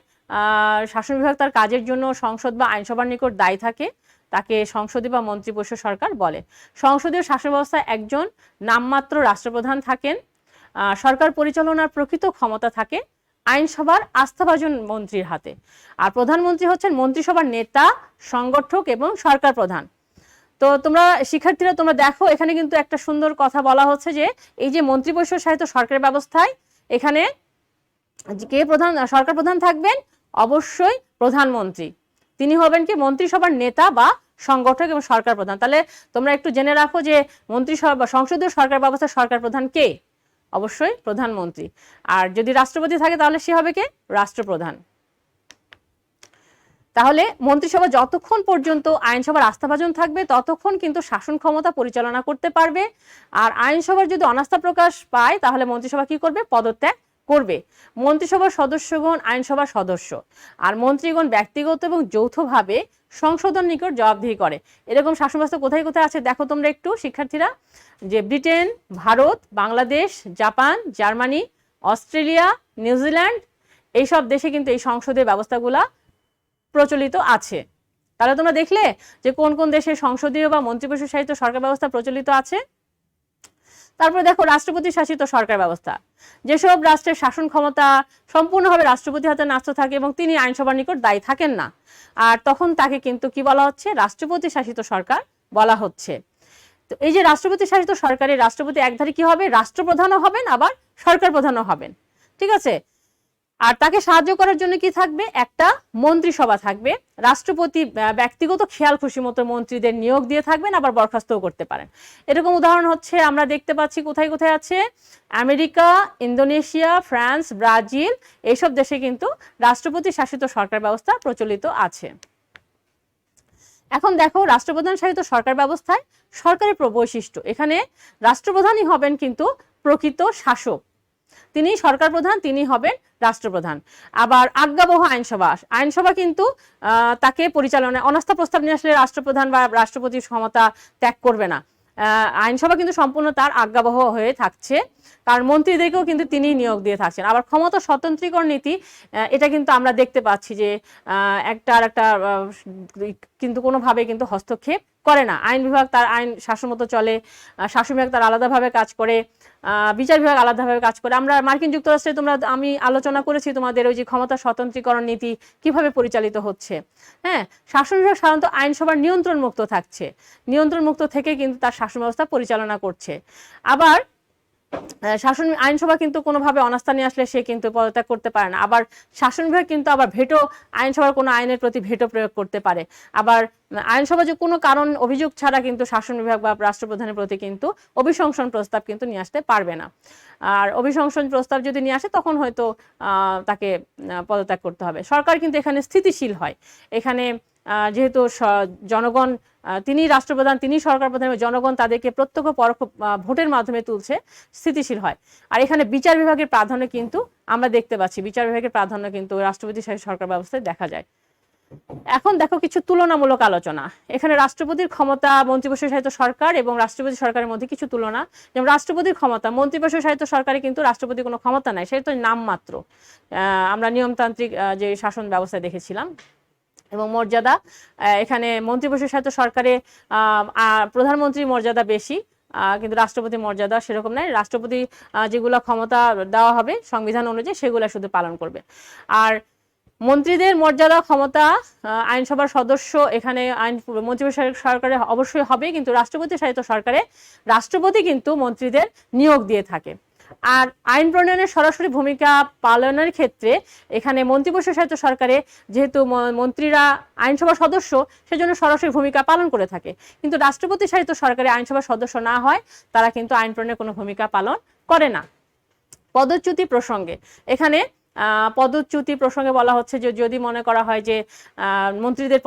শাসন বিভাগ তার কাজের জন্য সংসদ বা আইনসভার নিকট দায়ী থাকে তাকে সংসদীয় বা মন্ত্রিপরিষদ সরকার বলে। সংসদীয় শাসন ব্যবস্থায় একজন নামমাত্র রাষ্ট্রপ্রধান থাকেন, সরকার পরিচালনার প্রকৃত ক্ষমতা থাকে আইনসভার আস্থাভাজন মন্ত্রীর হাতে, আর প্রধানমন্ত্রী হচ্ছেন মন্ত্রিসভার নেতা, সংগঠক এবং সরকার প্রধান। তো তোমরা শিক্ষার্থীরা তোমরা দেখো এখানে কিন্তু একটা সুন্দর কথা বলা হচ্ছে যে এই যে মন্ত্রিপরিষদ শাসিত সরকার ব্যবস্থায় এখানে কে প্রধান সরকার প্রধান থাকবেন, অবশ্যই প্রধানমন্ত্রী, তিনি হবেন কি মন্ত্রিসভার নেতা বা সংগঠক এবং সরকার প্রধান। তাহলে তোমরা একটু জেনে রাখো যে মন্ত্রিসভা সংসদীয় সরকার ব্যবস্থার সরকার প্রধান কে, অবশ্যই প্রধানমন্ত্রী। আর যদি রাষ্ট্রপতি থাকে তাহলে সে হবে কে, রাষ্ট্রপ্রধান। তাহলে মন্ত্রিসভা যতক্ষণ পর্যন্ত আইনসভার আস্থাভাজন থাকবে ততক্ষণ কিন্তু শাসন ক্ষমতা পরিচালনা করতে পারবে, আর আইনসভার যদি অনাস্থা প্রকাশ পায় তাহলে মন্ত্রিসভা কি করবে, পদত্যাগ করবে। মন্ত্রিসভার সদস্যগণ আইনসভার সদস্য, আর মন্ত্রীগণ ব্যক্তিগত এবং যৌথভাবে সংশোধন নিকট জবাবদিহি করে। এরকম শাসন ব্যবস্থা কোথায় কোথায় আছে দেখো তোমরা একটু শিক্ষার্থীরা, যে Britain, Bharat, Bangladesh, Japan, Germany, Australia, New Zealand, এইসব দেশে কিন্তু এই সংসদীয় ব্যবস্থাগুলা প্রচলিত আছে। তাহলে তোমরা দেখলে যে কোন কোন দেশে সংসদীয় বা মন্ত্রিপরিষদ শাসিত সরকার ব্যবস্থা প্রচলিত আছে। তারপরে দেখো রাষ্ট্রপতি শাসিত সরকার ব্যবস্থা, যেসব রাষ্ট্রের শাসন ক্ষমতা সম্পূর্ণভাবে রাষ্ট্রপতির হাতে ন্যস্ত থাকে এবং তিনি আইনসভার নিকট দায়ী থাকেন না, আর তখন তাকে কিন্তু কি বলা হচ্ছে, রাষ্ট্রপতি শাসিত সরকার বলা হচ্ছে। তো এই যে রাষ্ট্রপতি শাসিত সরকারের রাষ্ট্রপতি একধারে কি হবে, রাষ্ট্রপ্রধানও হবেন আবার সরকার প্রধানও হবেন, ঠিক আছে। আর তাকে সাহায্য করার জন্য কি থাকবে, একটা মন্ত্রিসভা থাকবে। রাষ্ট্রপতি ব্যক্তিগত খেয়াল খুশি মতো মন্ত্রীদের নিয়োগ দিয়ে থাকবেন, আবার বরখাস্তও করতে পারেন। এরকম উদাহরণ হচ্ছে আমরা দেখতে পাচ্ছি কোথায় কোথায় আছে, আমেরিকা, ইন্দোনেশিয়া, ফ্রান্স, ব্রাজিল, এইসব দেশে কিন্তু রাষ্ট্রপতি শাসিত সরকার ব্যবস্থা প্রচলিত আছে। এখন দেখো রাষ্ট্রপ্রধান শাসিত সরকার ব্যবস্থায় সরকারের বৈশিষ্ট্য, এখানে রাষ্ট্রপ্রধানই হবেন কিন্তু প্রকৃত শাসক, তিনি সরকার প্রধান, তিনি হবেন রাষ্ট্রপ্রধান। আবার আজ্ঞাবহ আইনসভা, আইনসভা কিন্তু তাকে পরিচালনায় অনাস্থা প্রস্তাব নিয়ে আসলে রাষ্ট্রপ্রধান বা রাষ্ট্রপতির ক্ষমতা ত্যাগ করবে না, আইনসভা কিন্তু সম্পূর্ণ তার আজ্ঞাবহ হয়ে থাকছে, কারণ মন্ত্রীদেরকেও কিন্তু তিনি নিয়োগ দিয়ে থাকছেন। আবার ক্ষমতা স্বতন্ত্রীকরণ নীতি, এটা কিন্তু আমরা দেখতে পাচ্ছি যে একটা কিন্তু কোনোভাবে কিন্তু হস্তক্ষেপ করে না, আইন বিভাগ তার আইন শাসন মতো চলে, শাসন বিভাগ তার আলাদাভাবে কাজ করে, বিচার বিভাগ আলাদাভাবে কাজ করে। আমরা মার্কিন যুক্তরাষ্ট্রে আমি আলোচনা করেছি তোমাদের ওই যে ক্ষমতা স্বতন্ত্রীকরণ নীতি কিভাবে পরিচালিত হচ্ছে। হ্যাঁ, শাসন বিভাগ সাধারণত আইনসভার নিয়ন্ত্রণ মুক্ত থাকছে, নিয়ন্ত্রণ মুক্ত থেকে কিন্তু তার শাসন ব্যবস্থা পরিচালনা করছে। আবার শাসন আইনসভা কিন্তু কোনোভাবে অনাস্থা নিয়ে আসলে সে কিন্তু পদত্যাগ করতে পারে না। আবার শাসন বিভাগ কিন্তু আবার ভেটো, আইনসভার কোনো আইনের প্রতি ভেটো প্রয়োগ করতে পারে। আবার আইনসভা যে কোনো কারণ অভিযোগ ছাড়া কিন্তু শাসন বিভাগ বা রাষ্ট্রপ্রধানের প্রতি কিন্তু অভিশংসন প্রস্তাব কিন্তু নিয়ে আসতে পারবে না। আর অভিশংসন প্রস্তাব যদি নিয়ে আসে তখন হয়তো তাকে পদত্যাগ করতে হবে। সরকার কিন্তু এখানে স্থিতিশীল হয়। এখানে যেহেতু জনগণ, তিনি রাষ্ট্রপ্রধান, তিনি সরকার প্রধান, জনগণ তাদেরকে প্রত্যক্ষ পরোক্ষ ভোটের মাধ্যমে তুলছে, স্থিতিশীল হয়। আর এখানে বিচার বিভাগের প্রাধান্য কিন্তু আমরা দেখতে পাচ্ছি, বিচার বিভাগের প্রাধান্য কিন্তু রাষ্ট্রপতি শাসিত সরকার ব্যবস্থায় দেখা যায়। এখন দেখো কিছু তুলনামূলক আলোচনা। এখানে রাষ্ট্রপতির ক্ষমতা, মন্ত্রিপরিষদ শাসিত সরকার এবং রাষ্ট্রপতি সরকারের মধ্যে কিছু তুলনা। যেমন রাষ্ট্রপতির ক্ষমতা, মন্ত্রিপরিষদ শাসিত সরকারে কিন্তু রাষ্ট্রপতির কোনো ক্ষমতা নাই, সেটা তো নামমাত্র। আমরা নিয়মতান্ত্রিক যে শাসন ব্যবস্থা দেখেছিলাম। এবং মর্যাদা, এখানে মন্ত্রিপরিষদ শাসিত সরকারে প্রধানমন্ত্রীর মর্যাদা বেশি, কিন্তু রাষ্ট্রপতি মর্যাদা সেরকম নাই। রাষ্ট্রপতি যেগুলো ক্ষমতা দেওয়া হবে সংবিধান অনুযায়ী সেগুলো শুধু পালন করবে। আর মন্ত্রীদের মর্যাদা, ক্ষমতা, আইনসভার সদস্য, এখানে মন্ত্রিপরিষদ সরকারে অবশ্যই হবে, কিন্তু রাষ্ট্রপতি শাসিত সরকারে রাষ্ট্রপতি কিন্তু মন্ত্রীদের নিয়োগ দিয়ে থাকে। আর আইন প্রণয়নের সরাসরি ভূমিকা পালনের ক্ষেত্রে এখানে মন্ত্রিপরিষদ শাসিত সরকারে যেহেতু মন্ত্রীরা আইনসভার সদস্য, সেজন্য সরাসরি ভূমিকা পালন করে থাকে। কিন্তু রাষ্ট্রপতি শাসিত সরকারে আইনসভার সদস্য না হয় তারা কিন্তু আইন প্রণয়নের কোনো ভূমিকা পালন করে না। পদচ্যুতি প্রসঙ্গে, এখানে পদচ্যুতি প্রসঙ্গে বলা হচ্ছে যে যদি মনে করা হয় যে মন্ত্রীদের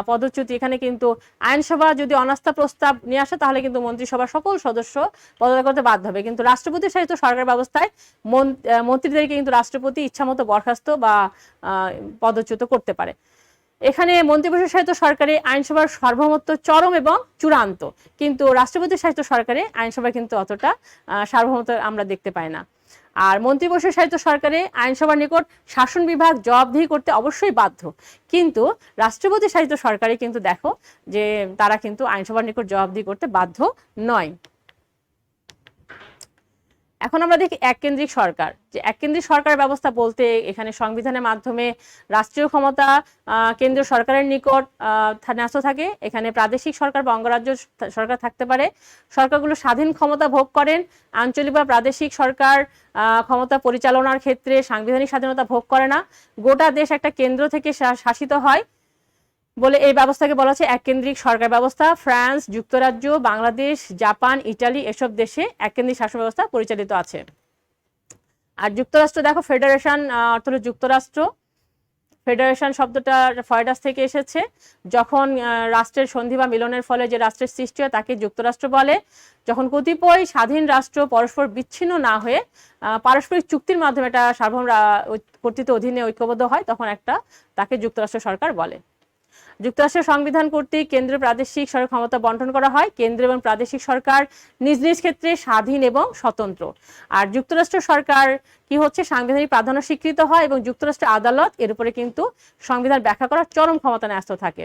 পদচ্যুতি, এখানে কিন্তু আইনসভা যদি অনাস্থা প্রস্তাব নিয়ে আসে তাহলে কিন্তু মন্ত্রিসভার সকল সদস্য পদত্যাগ করতে বাধ্য হবে। কিন্তু রাষ্ট্রপতি শাসিত সরকার ব্যবস্থায় মন্ত্রীদেরকে কিন্তু রাষ্ট্রপতি ইচ্ছামতো বরখাস্ত বা পদচ্যুত করতে পারে। এখানে মন্ত্রিপরিষদ শাসিত সরকারে আইনসভার সার্বভৌমত্ব চরম এবং চূড়ান্ত, কিন্তু রাষ্ট্রপতি শাসিত সরকারে আইনসভা কিন্তু অতটা সার্বভৌমত্ব আমরা দেখতে পাই না। আর মন্ত্রিপরিষদ শাসিত সরকারে আইনসভার নিকট শাসন বিভাগ জবাবদিহি করতে অবশ্যই বাধ্য, কিন্তু রাষ্ট্রপতি শাসিত সরকারে কিন্তু দেখো যে তারা কিন্তু আইনসভার নিকট জবাবদিহি করতে বাধ্য নয়। এখন আমরা দেখি এককেন্দ্রিক সরকার। যে এককেন্দ্রিক সরকার ব্যবস্থা বলতে এখানে সংবিধানের মাধ্যমে রাষ্ট্রীয় ক্ষমতা কেন্দ্রীয় সরকারের নিকট ন্যস্ত থাকে। এখানে প্রাদেশিক সরকার বা অঙ্গরাজ্য সরকার থাকতে পারে। সরকারগুলো স্বাধীন ক্ষমতা ভোগ করেন। আঞ্চলিক বা প্রাদেশিক সরকার ক্ষমতা পরিচালনার ক্ষেত্রে সাংবিধানিক স্বাধীনতা ভোগ করে না। গোটা দেশ একটা কেন্দ্র থেকে শাসিত হয় বলে এই ব্যবস্থাকে বলা হচ্ছে এককেন্দ্রিক সরকার ব্যবস্থা। ফ্রান্স, যুক্তরাজ্য, বাংলাদেশ, জাপান, ইটালি এসব দেশে এককেন্দ্রিক শাসন ব্যবস্থা পরিচালিত আছে। আর যুক্তরাষ্ট্র দেখো, ফেডারেশন অর্থ হলো যুক্তরাষ্ট্র। ফেডারেশন শব্দটা ফয়েডাস থেকে এসেছে। যখন রাষ্ট্রের সন্ধি বা মিলনের ফলে যে রাষ্ট্রের সৃষ্টি হয় তাকে যুক্তরাষ্ট্র বলে। যখন কতিপয় স্বাধীন রাষ্ট্র পরস্পর বিচ্ছিন্ন না হয়ে পারস্পরিক চুক্তির মাধ্যমে একটা সার্বভৌম কর্তৃত্ব অধীনে ঐক্যবদ্ধ হয় তখন তাকে যুক্তরাষ্ট্র সরকার বলে। যুক্তরাষ্ট্রের সংবিধান কর্তৃক কেন্দ্রীয় প্রাদেশিক সরকার ক্ষমতা বন্টন করা হয়। কেন্দ্র এবং প্রাদেশিক সরকার নিজ নিজ ক্ষেত্রে স্বাধীন এবং স্বতন্ত্র। আর যুক্তরাষ্ট্র সরকার কি হচ্ছে, সাংবিধানিক প্রাধান্য স্বীকৃত হয় এবং যুক্তরাষ্ট্রের আদালত এর উপরে কিন্তু সংবিধান ব্যাখ্যা করার চরম ক্ষমতা ন্যস্ত থাকে।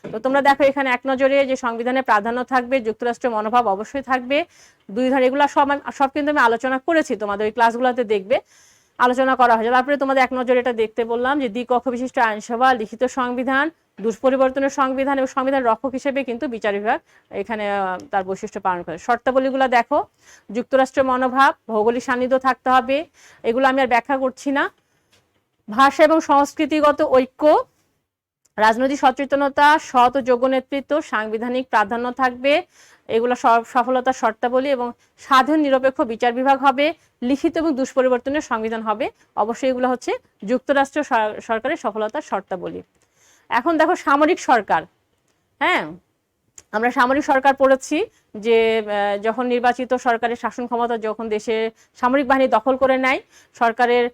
তো তোমরা দেখো এখানে এক নজরে যে সংবিধানের প্রাধান্য থাকবে, যুক্তরাষ্ট্রের মনোভাব অবশ্যই থাকবে। দুই ধরনের এগুলো সব কিন্তু আমি আলোচনা করেছি, তোমাদের ওই ক্লাসগুলোতে দেখবে আলোচনা করা হয়েছে। তারপরে তোমাদের এক নজরে এটা দেখতে বললাম যে দ্বিকক্ষ বিশিষ্ট আইনসভা, লিখিত সংবিধান, দুষ্পরিবর্তনের সংবিধান এবং সংবিধান রক্ষক হিসেবে কিন্তু বিচার বিভাগ এখানে তার বৈশিষ্ট্য পালন করে। শর্তাবলীগুলো দেখো, যুক্তরাষ্ট্রের মনোভাব, ভৌগোলিক সান্নিধ্য থাকতে হবে, এগুলো আমি আর ব্যাখ্যা করছি না। ভাষা এবং সংস্কৃতিগত ঐক্য, রাজনৈতিক সচেতনতা, সৎ ও যোগ্য নেতৃত্ব, সাংবিধানিক প্রাধান্য থাকবে, এগুলো সফলতার শর্তাবলী, এবং স্বাধীন নিরপেক্ষ বিচার বিভাগ হবে, লিখিত এবং দুষ্পরিবর্তনের সংবিধান হবে। অবশ্যই এগুলো হচ্ছে যুক্তরাষ্ট্র সরকারের সফলতার শর্তাবলী। এখন দেখো সামরিক সরকার। হ্যাঁ, আমরা সামরিক সরকার পড়েছি যে যখন নির্বাচিত সরকারের শাসন ক্ষমতা যখন দেশে সামরিক বাহিনী দখল করে নেয়, সরকারের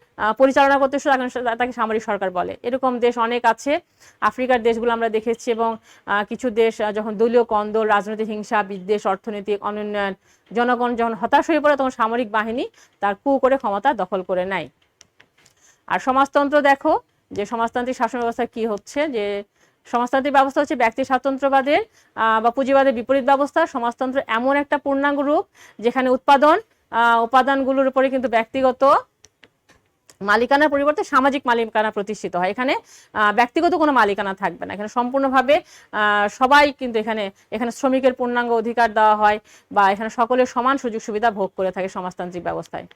পরিচালনা করতে তাকে সামরিক সরকার বলে। এরকম দেশ অনেক আছে, আফ্রিকার দেশগুলো আমরা দেখেছি। এবং কিছু দেশ যখন দলীয় কন্দল, রাজনৈতিক হিংসা, বিদ্বেষ, অর্থনৈতিক অনুন্নয়ন, জনগণ যখন হতাশ হয়ে পড়ে তখন সামরিক বাহিনী তার কু করে ক্ষমতা দখল করে নেয়। আর সমাজতন্ত্র দেখো, যে সমাজতান্ত্রিক শাসন ব্যবস্থা কি হচ্ছে, যে সমাজতান্ত্রিক ব্যবস্থা হচ্ছে ব্যক্তি স্বাতন্ত্র্যবাদের বা পুঁজিবাদের বিপরীত ব্যবস্থা। সমাজতন্ত্র এমন একটা পূর্ণাঙ্গ রূপ যেখানে উপাদানগুলোর উপরে কিন্তু ব্যক্তিগত মালিকানার পরিবর্তে সামাজিক মালিকানা প্রতিষ্ঠিত হয়। এখানে ব্যক্তিগত কোনো মালিকানা থাকবে না, এখানে সম্পূর্ণভাবে সবাই কিন্তু এখানে শ্রমিকের পূর্ণাঙ্গ অধিকার দেওয়া হয় বা এখানে সকলের সমান সুযোগ সুবিধা ভোগ করে থাকে সমাজতান্ত্রিক ব্যবস্থায়।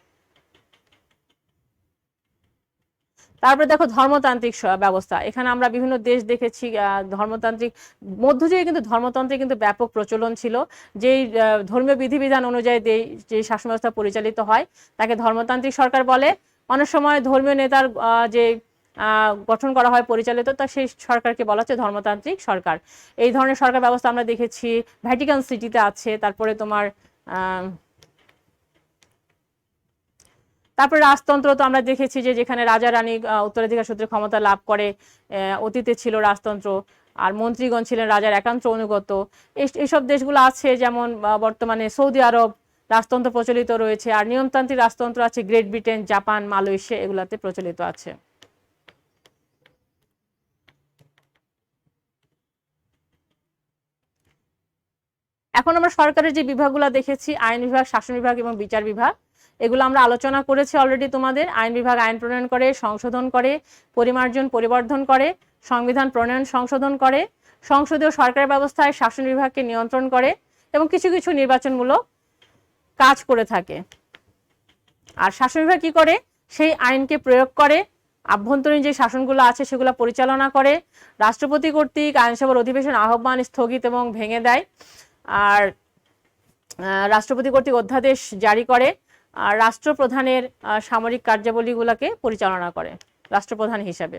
তারপরে দেখো ধর্মতান্ত্রিক ব্যবস্থা। এখানে আমরা বিভিন্ন দেশ দেখেছি ধর্মতান্ত্রিক, মধ্যযুগে কিন্তু ধর্মতন্ত্রে কিন্তু ব্যাপক প্রচলন ছিল। যেই ধর্মীয় বিধিবিধান অনুযায়ী যে শাসন ব্যবস্থা পরিচালিত হয় তাকে ধর্মতান্ত্রিক সরকার বলে। অনেক সময় ধর্মীয় নেতার যে গঠন করা হয় পরিচালিত, তা সেই সরকারকে বলা হচ্ছে ধর্মতান্ত্রিক সরকার। এই ধরনের সরকার ব্যবস্থা আমরা দেখেছি ভ্যাটিকান সিটিতে আছে। তারপরে তোমার তারপরে রাজতন্ত্র তো আমরা দেখেছি যে যেখানে রাজা রানী উত্তরাধিকার সূত্রে ক্ষমতা লাভ করে, অতীতে ছিল রাজতন্ত্র, আর মন্ত্রীগণ ছিলেন রাজার একান্ত অনুগত। এইসব দেশগুলো আছে, যেমন বর্তমানে সৌদি আরব রাজতন্ত্র প্রচলিত রয়েছে, আর নিয়মতান্ত্রিক রাজতন্ত্র আছে গ্রেট ব্রিটেন, জাপান, মালয়েশিয়া, এগুলাতে প্রচলিত আছে। এখন আমরা সরকারের যে বিভাগগুলো দেখেছি, আইন বিভাগ, শাসন বিভাগ এবং বিচার বিভাগ, এগুলো আমরা আলোচনা করেছি অলরেডি তোমাদের। আইন বিভাগ আইন প্রণয়ন করে, সংশোধন করে, পরিমার্জন পরিবর্ধন করে, সংবিধান প্রণয়ন সংশোধন করে, সংসদীয় সরকার ব্যবস্থায় শাসন বিভাগকে নিয়ন্ত্রণ করে এবং কিছু কিছু নির্বাচনমূলক কাজ করে থাকে। আর শাসন বিভাগ কি করে? সেই আইনকে প্রয়োগ করে, আভ্যন্তরীণ যে শাসনগুলো আছে সেগুলো পরিচালনা করে, রাষ্ট্রপতি কর্তৃক আইনসভার অধিবেশন আহ্বান, স্থগিত এবং ভেঙে দেয়, আর রাষ্ট্রপতি কর্তৃক অধ্যাদেশ জারি করে, আর রাষ্ট্রপ্রধানের সামরিক কার্যাবলীগুলোকে পরিচালনা করে রাষ্ট্রপ্রধান হিসাবে।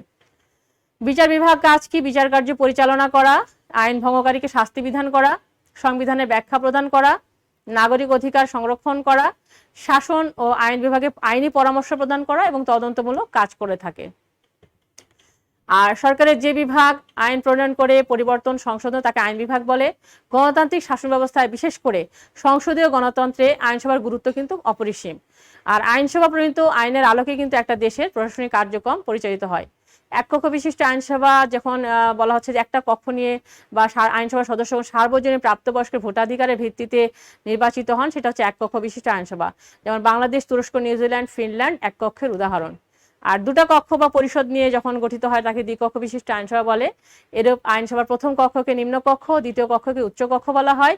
বিচার বিভাগ কাজ কি? বিচার কার্য পরিচালনা করা, আইন ভঙ্গকারীকে শাস্তি বিধান করা, সংবিধানের ব্যাখ্যা প্রদান করা, নাগরিক অধিকার সংরক্ষণ করা, শাসন ও আইন বিভাগে আইনি পরামর্শ প্রদান করা এবং তদন্তমূলক কাজ করে থাকে। আর সরকারের যে বিভাগ আইন প্রণয়ন করে, পরিবর্তন, সংশোধন, তাকে আইন বিভাগ বলে। গণতান্ত্রিক শাসন ব্যবস্থায় বিশেষ করে সংসদীয় গণতন্ত্রে আইনসভার গুরুত্ব কিন্তু অপরিসীম। আর আইনসভা প্রণীত আইনের আলোকে কিন্তু একটা দেশের প্রশাসনিক কার্যক্রম পরিচালিত হয়। এক কক্ষ বিশিষ্ট আইনসভা যখন বলা হচ্ছে যে একটা কক্ষ নিয়ে বা আইনসভার সদস্য সার্বজনীন প্রাপ্তবয়স্কের ভোটাধিকারের ভিত্তিতে নির্বাচিত হন, সেটা হচ্ছে এক কক্ষ বিশিষ্ট আইনসভা। যেমন বাংলাদেশ, তুরস্ক, নিউজিল্যান্ড, ফিনল্যান্ড এক কক্ষের উদাহরণ। আর দুটা কক্ষ বা পরিষদ নিয়ে যখন গঠিত হয় তাকে দ্বিকক্ষ বিশিষ্ট আইনসভা বলে। এরূপ আইনসভার প্রথম কক্ষকে নিম্নকক্ষ, দ্বিতীয় কক্ষকে উচ্চকক্ষ বলা হয়।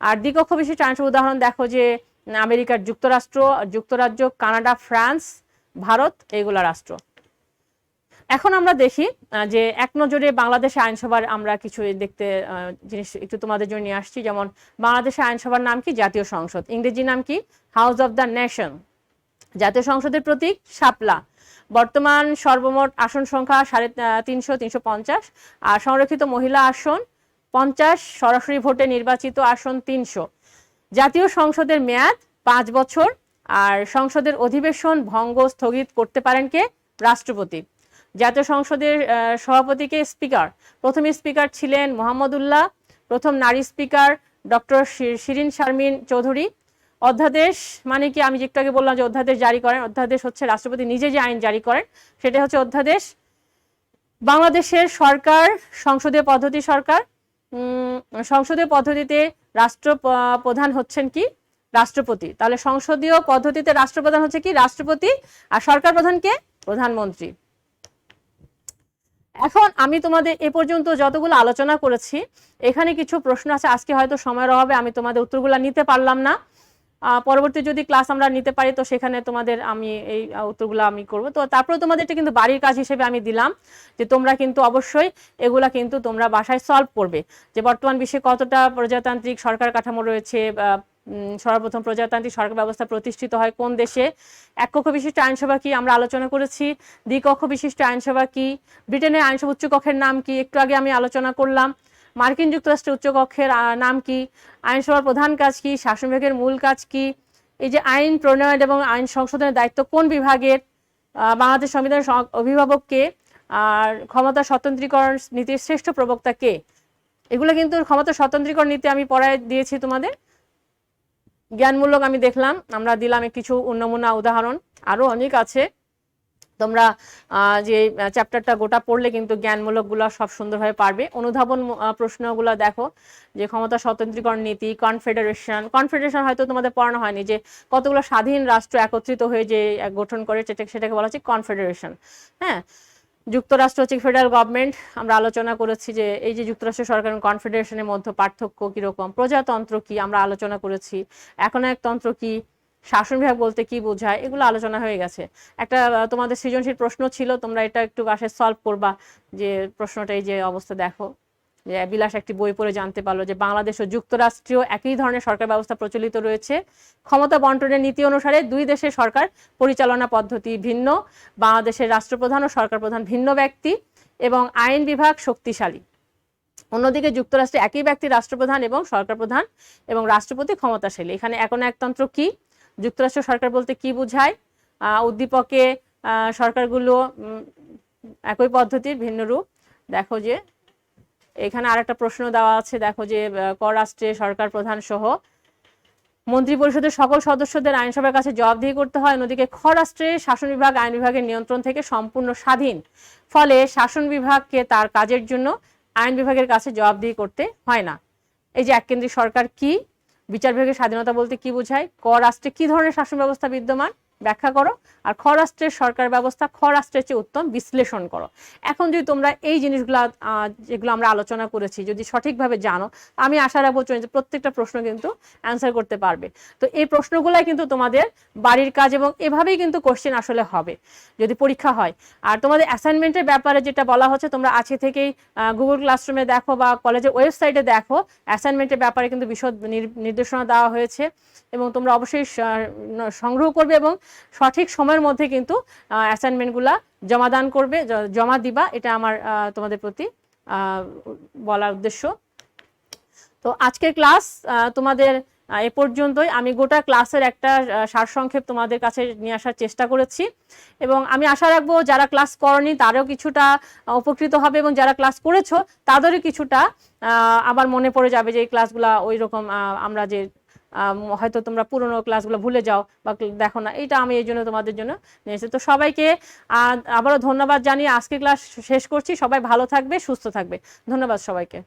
আর দ্বিকক্ষ বিশিষ্ট আইনসভার উদাহরণ দেখো যে আমেরিকার যুক্তরাষ্ট্র, যুক্তরাজ্য, কানাডা, ফ্রান্স, ভারত, এইগুলা রাষ্ট্র। এখন আমরা দেখি যে এক নজরে বাংলাদেশের আইনসভার আমরা কিছু দেখতে জিনিস একটু তোমাদের জন্য নিয়ে আসছি। যেমন বাংলাদেশের আইনসভার নাম কি? জাতীয় সংসদ। ইংরেজি নাম কি? House of the nation. জাতীয় সংসদের প্রতীক শাপলা। বর্তমান সর্বমোট আসন সংখ্যা 350, আর সংরক্ষিত মহিলা আসন 50, সরাসরি ভোটে নির্বাচিত আসন 300। জাতীয় সংসদের মেয়াদ 5 বছর, আর সংসদের অধিবেশন ভঙ্গ, স্থগিত করতে পারেন কে? রাষ্ট্রপতি। জাতীয় সংসদের সভাপতিকে স্পিকার। প্রথম স্পিকার ছিলেন মোহাম্মদুল্লাহ, প্রথম নারী স্পিকার ডক্টর শিরিন শারমিন চৌধুরী। অধ্যাদেশ মানে কি? আমি একটু আগে বললাম যে অধ্যাদেশ জারি করেন। অধ্যাদেশ হচ্ছে রাষ্ট্রপতি নিজে যে আইন জারি করেন সেটা হচ্ছে অধ্যাদেশ। বাংলাদেশের সরকার সংসদীয় পদ্ধতি সরকার। সংসদীয় পদ্ধতিতে রাষ্ট্রপ্রধান হচ্ছেন কি? রাষ্ট্রপতি। তাহলে সংসদীয় পদ্ধতিতে রাষ্ট্রপ্রধান হচ্ছে কি? রাষ্ট্রপতি। আর সরকার প্রধানকে? প্রধানমন্ত্রী। এখন আমি তোমাদের এ পর্যন্ত যতগুলো আলোচনা করেছি, এখানে কিছু প্রশ্ন আছে। আজকে হয়তো সময়ের অভাবে আমি তোমাদের উত্তরগুলো নিতে পারলাম না। পরবর্তী যদি ক্লাস আমরা নিতে পারি তো সেখানে তোমাদের আমি এই উত্তরগুলো আমি করব। তো তারপরে তোমাদের এটা কিন্তু বাড়ির কাজ হিসেবে আমি দিলাম যে তোমরা কিন্তু অবশ্যই এগুলা কিন্তু তোমরা বাসায় সলভ করবে, যে বর্তমান বিশ্বে কতটা প্রজাতান্ত্রিক সরকার কাঠামো রয়েছে, সর্বপ্রথম প্রজাতান্ত্রিক সরকার ব্যবস্থা প্রতিষ্ঠিত হয় কোন দেশে, এক কক্ষ বিশিষ্ট আইনসভা কি আমরা আলোচনা করেছি, দ্বিকক্ষ বিশিষ্ট আইনসভা কি, ব্রিটেনের আইনসভা উচ্চকক্ষের নাম কি একটু আগে আমি আলোচনা করলাম, মার্কিন যুক্তরাষ্ট্রের উচ্চকক্ষের নাম কি, আইনসভার প্রধান কাজ কি, শাসন বিভাগের মূল কাজ কি, এই যে আইন প্রণয়ন এবং আইন সংশোধনের দায়িত্ব কোন বিভাগের, বাংলাদেশ সংবিধানের অভিভাবক কে, আর ক্ষমতা স্বতন্ত্রীকরণ নীতির শ্রেষ্ঠ প্রবক্তা কে। এগুলো কিন্তু ক্ষমতা স্বতন্ত্রীকরণ নীতি আমি পড়ায় দিয়েছি তোমাদের, জ্ঞানমূলক আমি দেখলাম, আমরা দিলাম কিছু নমুনা উদাহরণ, আরো অনেক আছে। তোমরা যে চ্যাপ্টারটা গোটা পড়লে কিন্তু জ্ঞানমূলকগুলো সব সুন্দরভাবে পারবে। অনুধাবন প্রশ্নগুলো দেখো, যে ক্ষমতা স্বতন্ত্রীকরণ নীতি, কনফেডারেশন হয়তো তোমাদের পড়ানো হয়নি, যে কতগুলো স্বাধীন রাষ্ট্র একত্রিত হয়ে যে গঠন করে সেটাকে বলা হচ্ছে কনফেডারেশন। হ্যাঁ, যুক্তরাষ্ট্র হচ্ছে ফেডারেল গভর্নমেন্ট, আমরা আলোচনা করেছি যে এই যে যুক্তরাষ্ট্র সরকার এবং কনফেডারেশনের মধ্যে পার্থক্য কীরকম, প্রজাতন্ত্র কি আমরা আলোচনা করেছি, একনায়কতন্ত্র কি, শাসন বিভাগ বলতে কি বোঝায়, এগুলো আলোচনা হয়ে গেছে। একটা তোমাদের সৃজনশীল প্রশ্ন ছিল, তোমরা এটা একটু বাসায় সলভ করবা, যে প্রশ্নটাই যে অবস্থা দেখো, যে বিলাস একটি বই পড়ে জানতে পারলো যে বাংলাদেশ ও যুক্তরাষ্ট্রীয় একই ধরনের সরকার ব্যবস্থা প্রচলিত রয়েছে, ক্ষমতা বন্টনের নীতি অনুসারে দুই দেশের সরকার পরিচালনা পদ্ধতি ভিন্ন, বাংলাদেশের রাষ্ট্রপ্রধান ও সরকার প্রধান ভিন্ন ব্যক্তি এবং আইন বিভাগ শক্তিশালী। অন্যদিকে যুক্তরাষ্ট্রে একই ব্যক্তি রাষ্ট্রপ্রধান এবং সরকার প্রধান এবং রাষ্ট্রপতি ক্ষমতাশালী। এখানে একনায়কতন্ত্র কি, যুক্তরাষ্ট্র সরকার বলতে কি বোঝায়, উদ্দীপকে সরকারগুলো একই পদ্ধতির ভিন্ন রূপ। দেখো যে এখানে আরেকটা প্রশ্ন দেওয়া আছে, দেখো যে পররাষ্ট্রে সরকার প্রধান সহ মন্ত্রিপরিষদের সকল সদস্যদের আইনসভার কাছে জবাবদিহি করতে হয়। অন্যদিকে খ রাষ্ট্রে শাসন বিভাগ আইন বিভাগের নিয়ন্ত্রণ থেকে সম্পূর্ণ স্বাধীন, ফলে শাসন বিভাগকে তার কাজের জন্য আইন বিভাগের কাছে জবাবদিহি করতে হয় না। এই যে এককেন্দ্রিক সরকার কি, বিচার বিভাগের স্বাধীনতা বলতে কি বোঝায়, ক রাষ্ট্রে কি ধরনের শাসন ব্যবস্থা বিদ্যমান ব্যাখ্যা করো, আর খ রাষ্ট্রের সরকার ব্যবস্থা খ রাষ্ট্রের চেয়ে উত্তম বিশ্লেষণ করো। এখন যদি তোমরা এই জিনিসগুলো যেগুলো আমরা আলোচনা করেছি যদি সঠিকভাবে জানো, আমি আশা রাখবো যে প্রত্যেকটা প্রশ্ন কিন্তু অ্যান্সার করতে পারবে। তো এই প্রশ্নগুলাই কিন্তু তোমাদের বাড়ির কাজ এবং এভাবেই কিন্তু কোশ্চেন আসলে হবে যদি পরীক্ষা হয়। আর তোমাদের অ্যাসাইনমেন্টের ব্যাপারে যেটা বলা হচ্ছে, তোমরা আজকে থেকেই গুগল ক্লাসরুমে দেখো বা কলেজের ওয়েবসাইটে দেখো, অ্যাসাইনমেন্টের ব্যাপারে কিন্তু বিশদ নির্দেশনা দেওয়া হয়েছে এবং তোমরা অবশ্যই সংগ্রহ করবে এবং সঠিক সময়ের মধ্যে কিন্তু অ্যাসাইনমেন্টগুলা জমাদান করবে, জমা দিবা, এটা আমার তোমাদের প্রতি বলার উদ্দেশ্য। তো আজকের ক্লাস তোমাদের এ পর্যন্তই। আমি গোটা ক্লাসের একটা সারসংক্ষেপ তোমাদের কাছে নিয়ে আসার চেষ্টা করেছি এবং আমি আশা রাখবো যারা ক্লাস করনি তারও কিছুটা উপকৃত হবে এবং যারা ক্লাস করেছো তাদেরও কিছুটা আবার মনে পড়ে যাবে যে এই ক্লাসগুলা ওই রকম আমরা যে হয়তো তোমরা পুরনো ক্লাসগুলো ভুলে যাও বা দেখো না, এটা আমি এই জন্য তোমাদের জন্য নিয়েছি। তো সবাইকে আবারও ধন্যবাদ জানিয়ে আজকে ক্লাস শেষ করছি। সবাই ভালো থাকবে, সুস্থ থাকবে। ধন্যবাদ সবাইকে।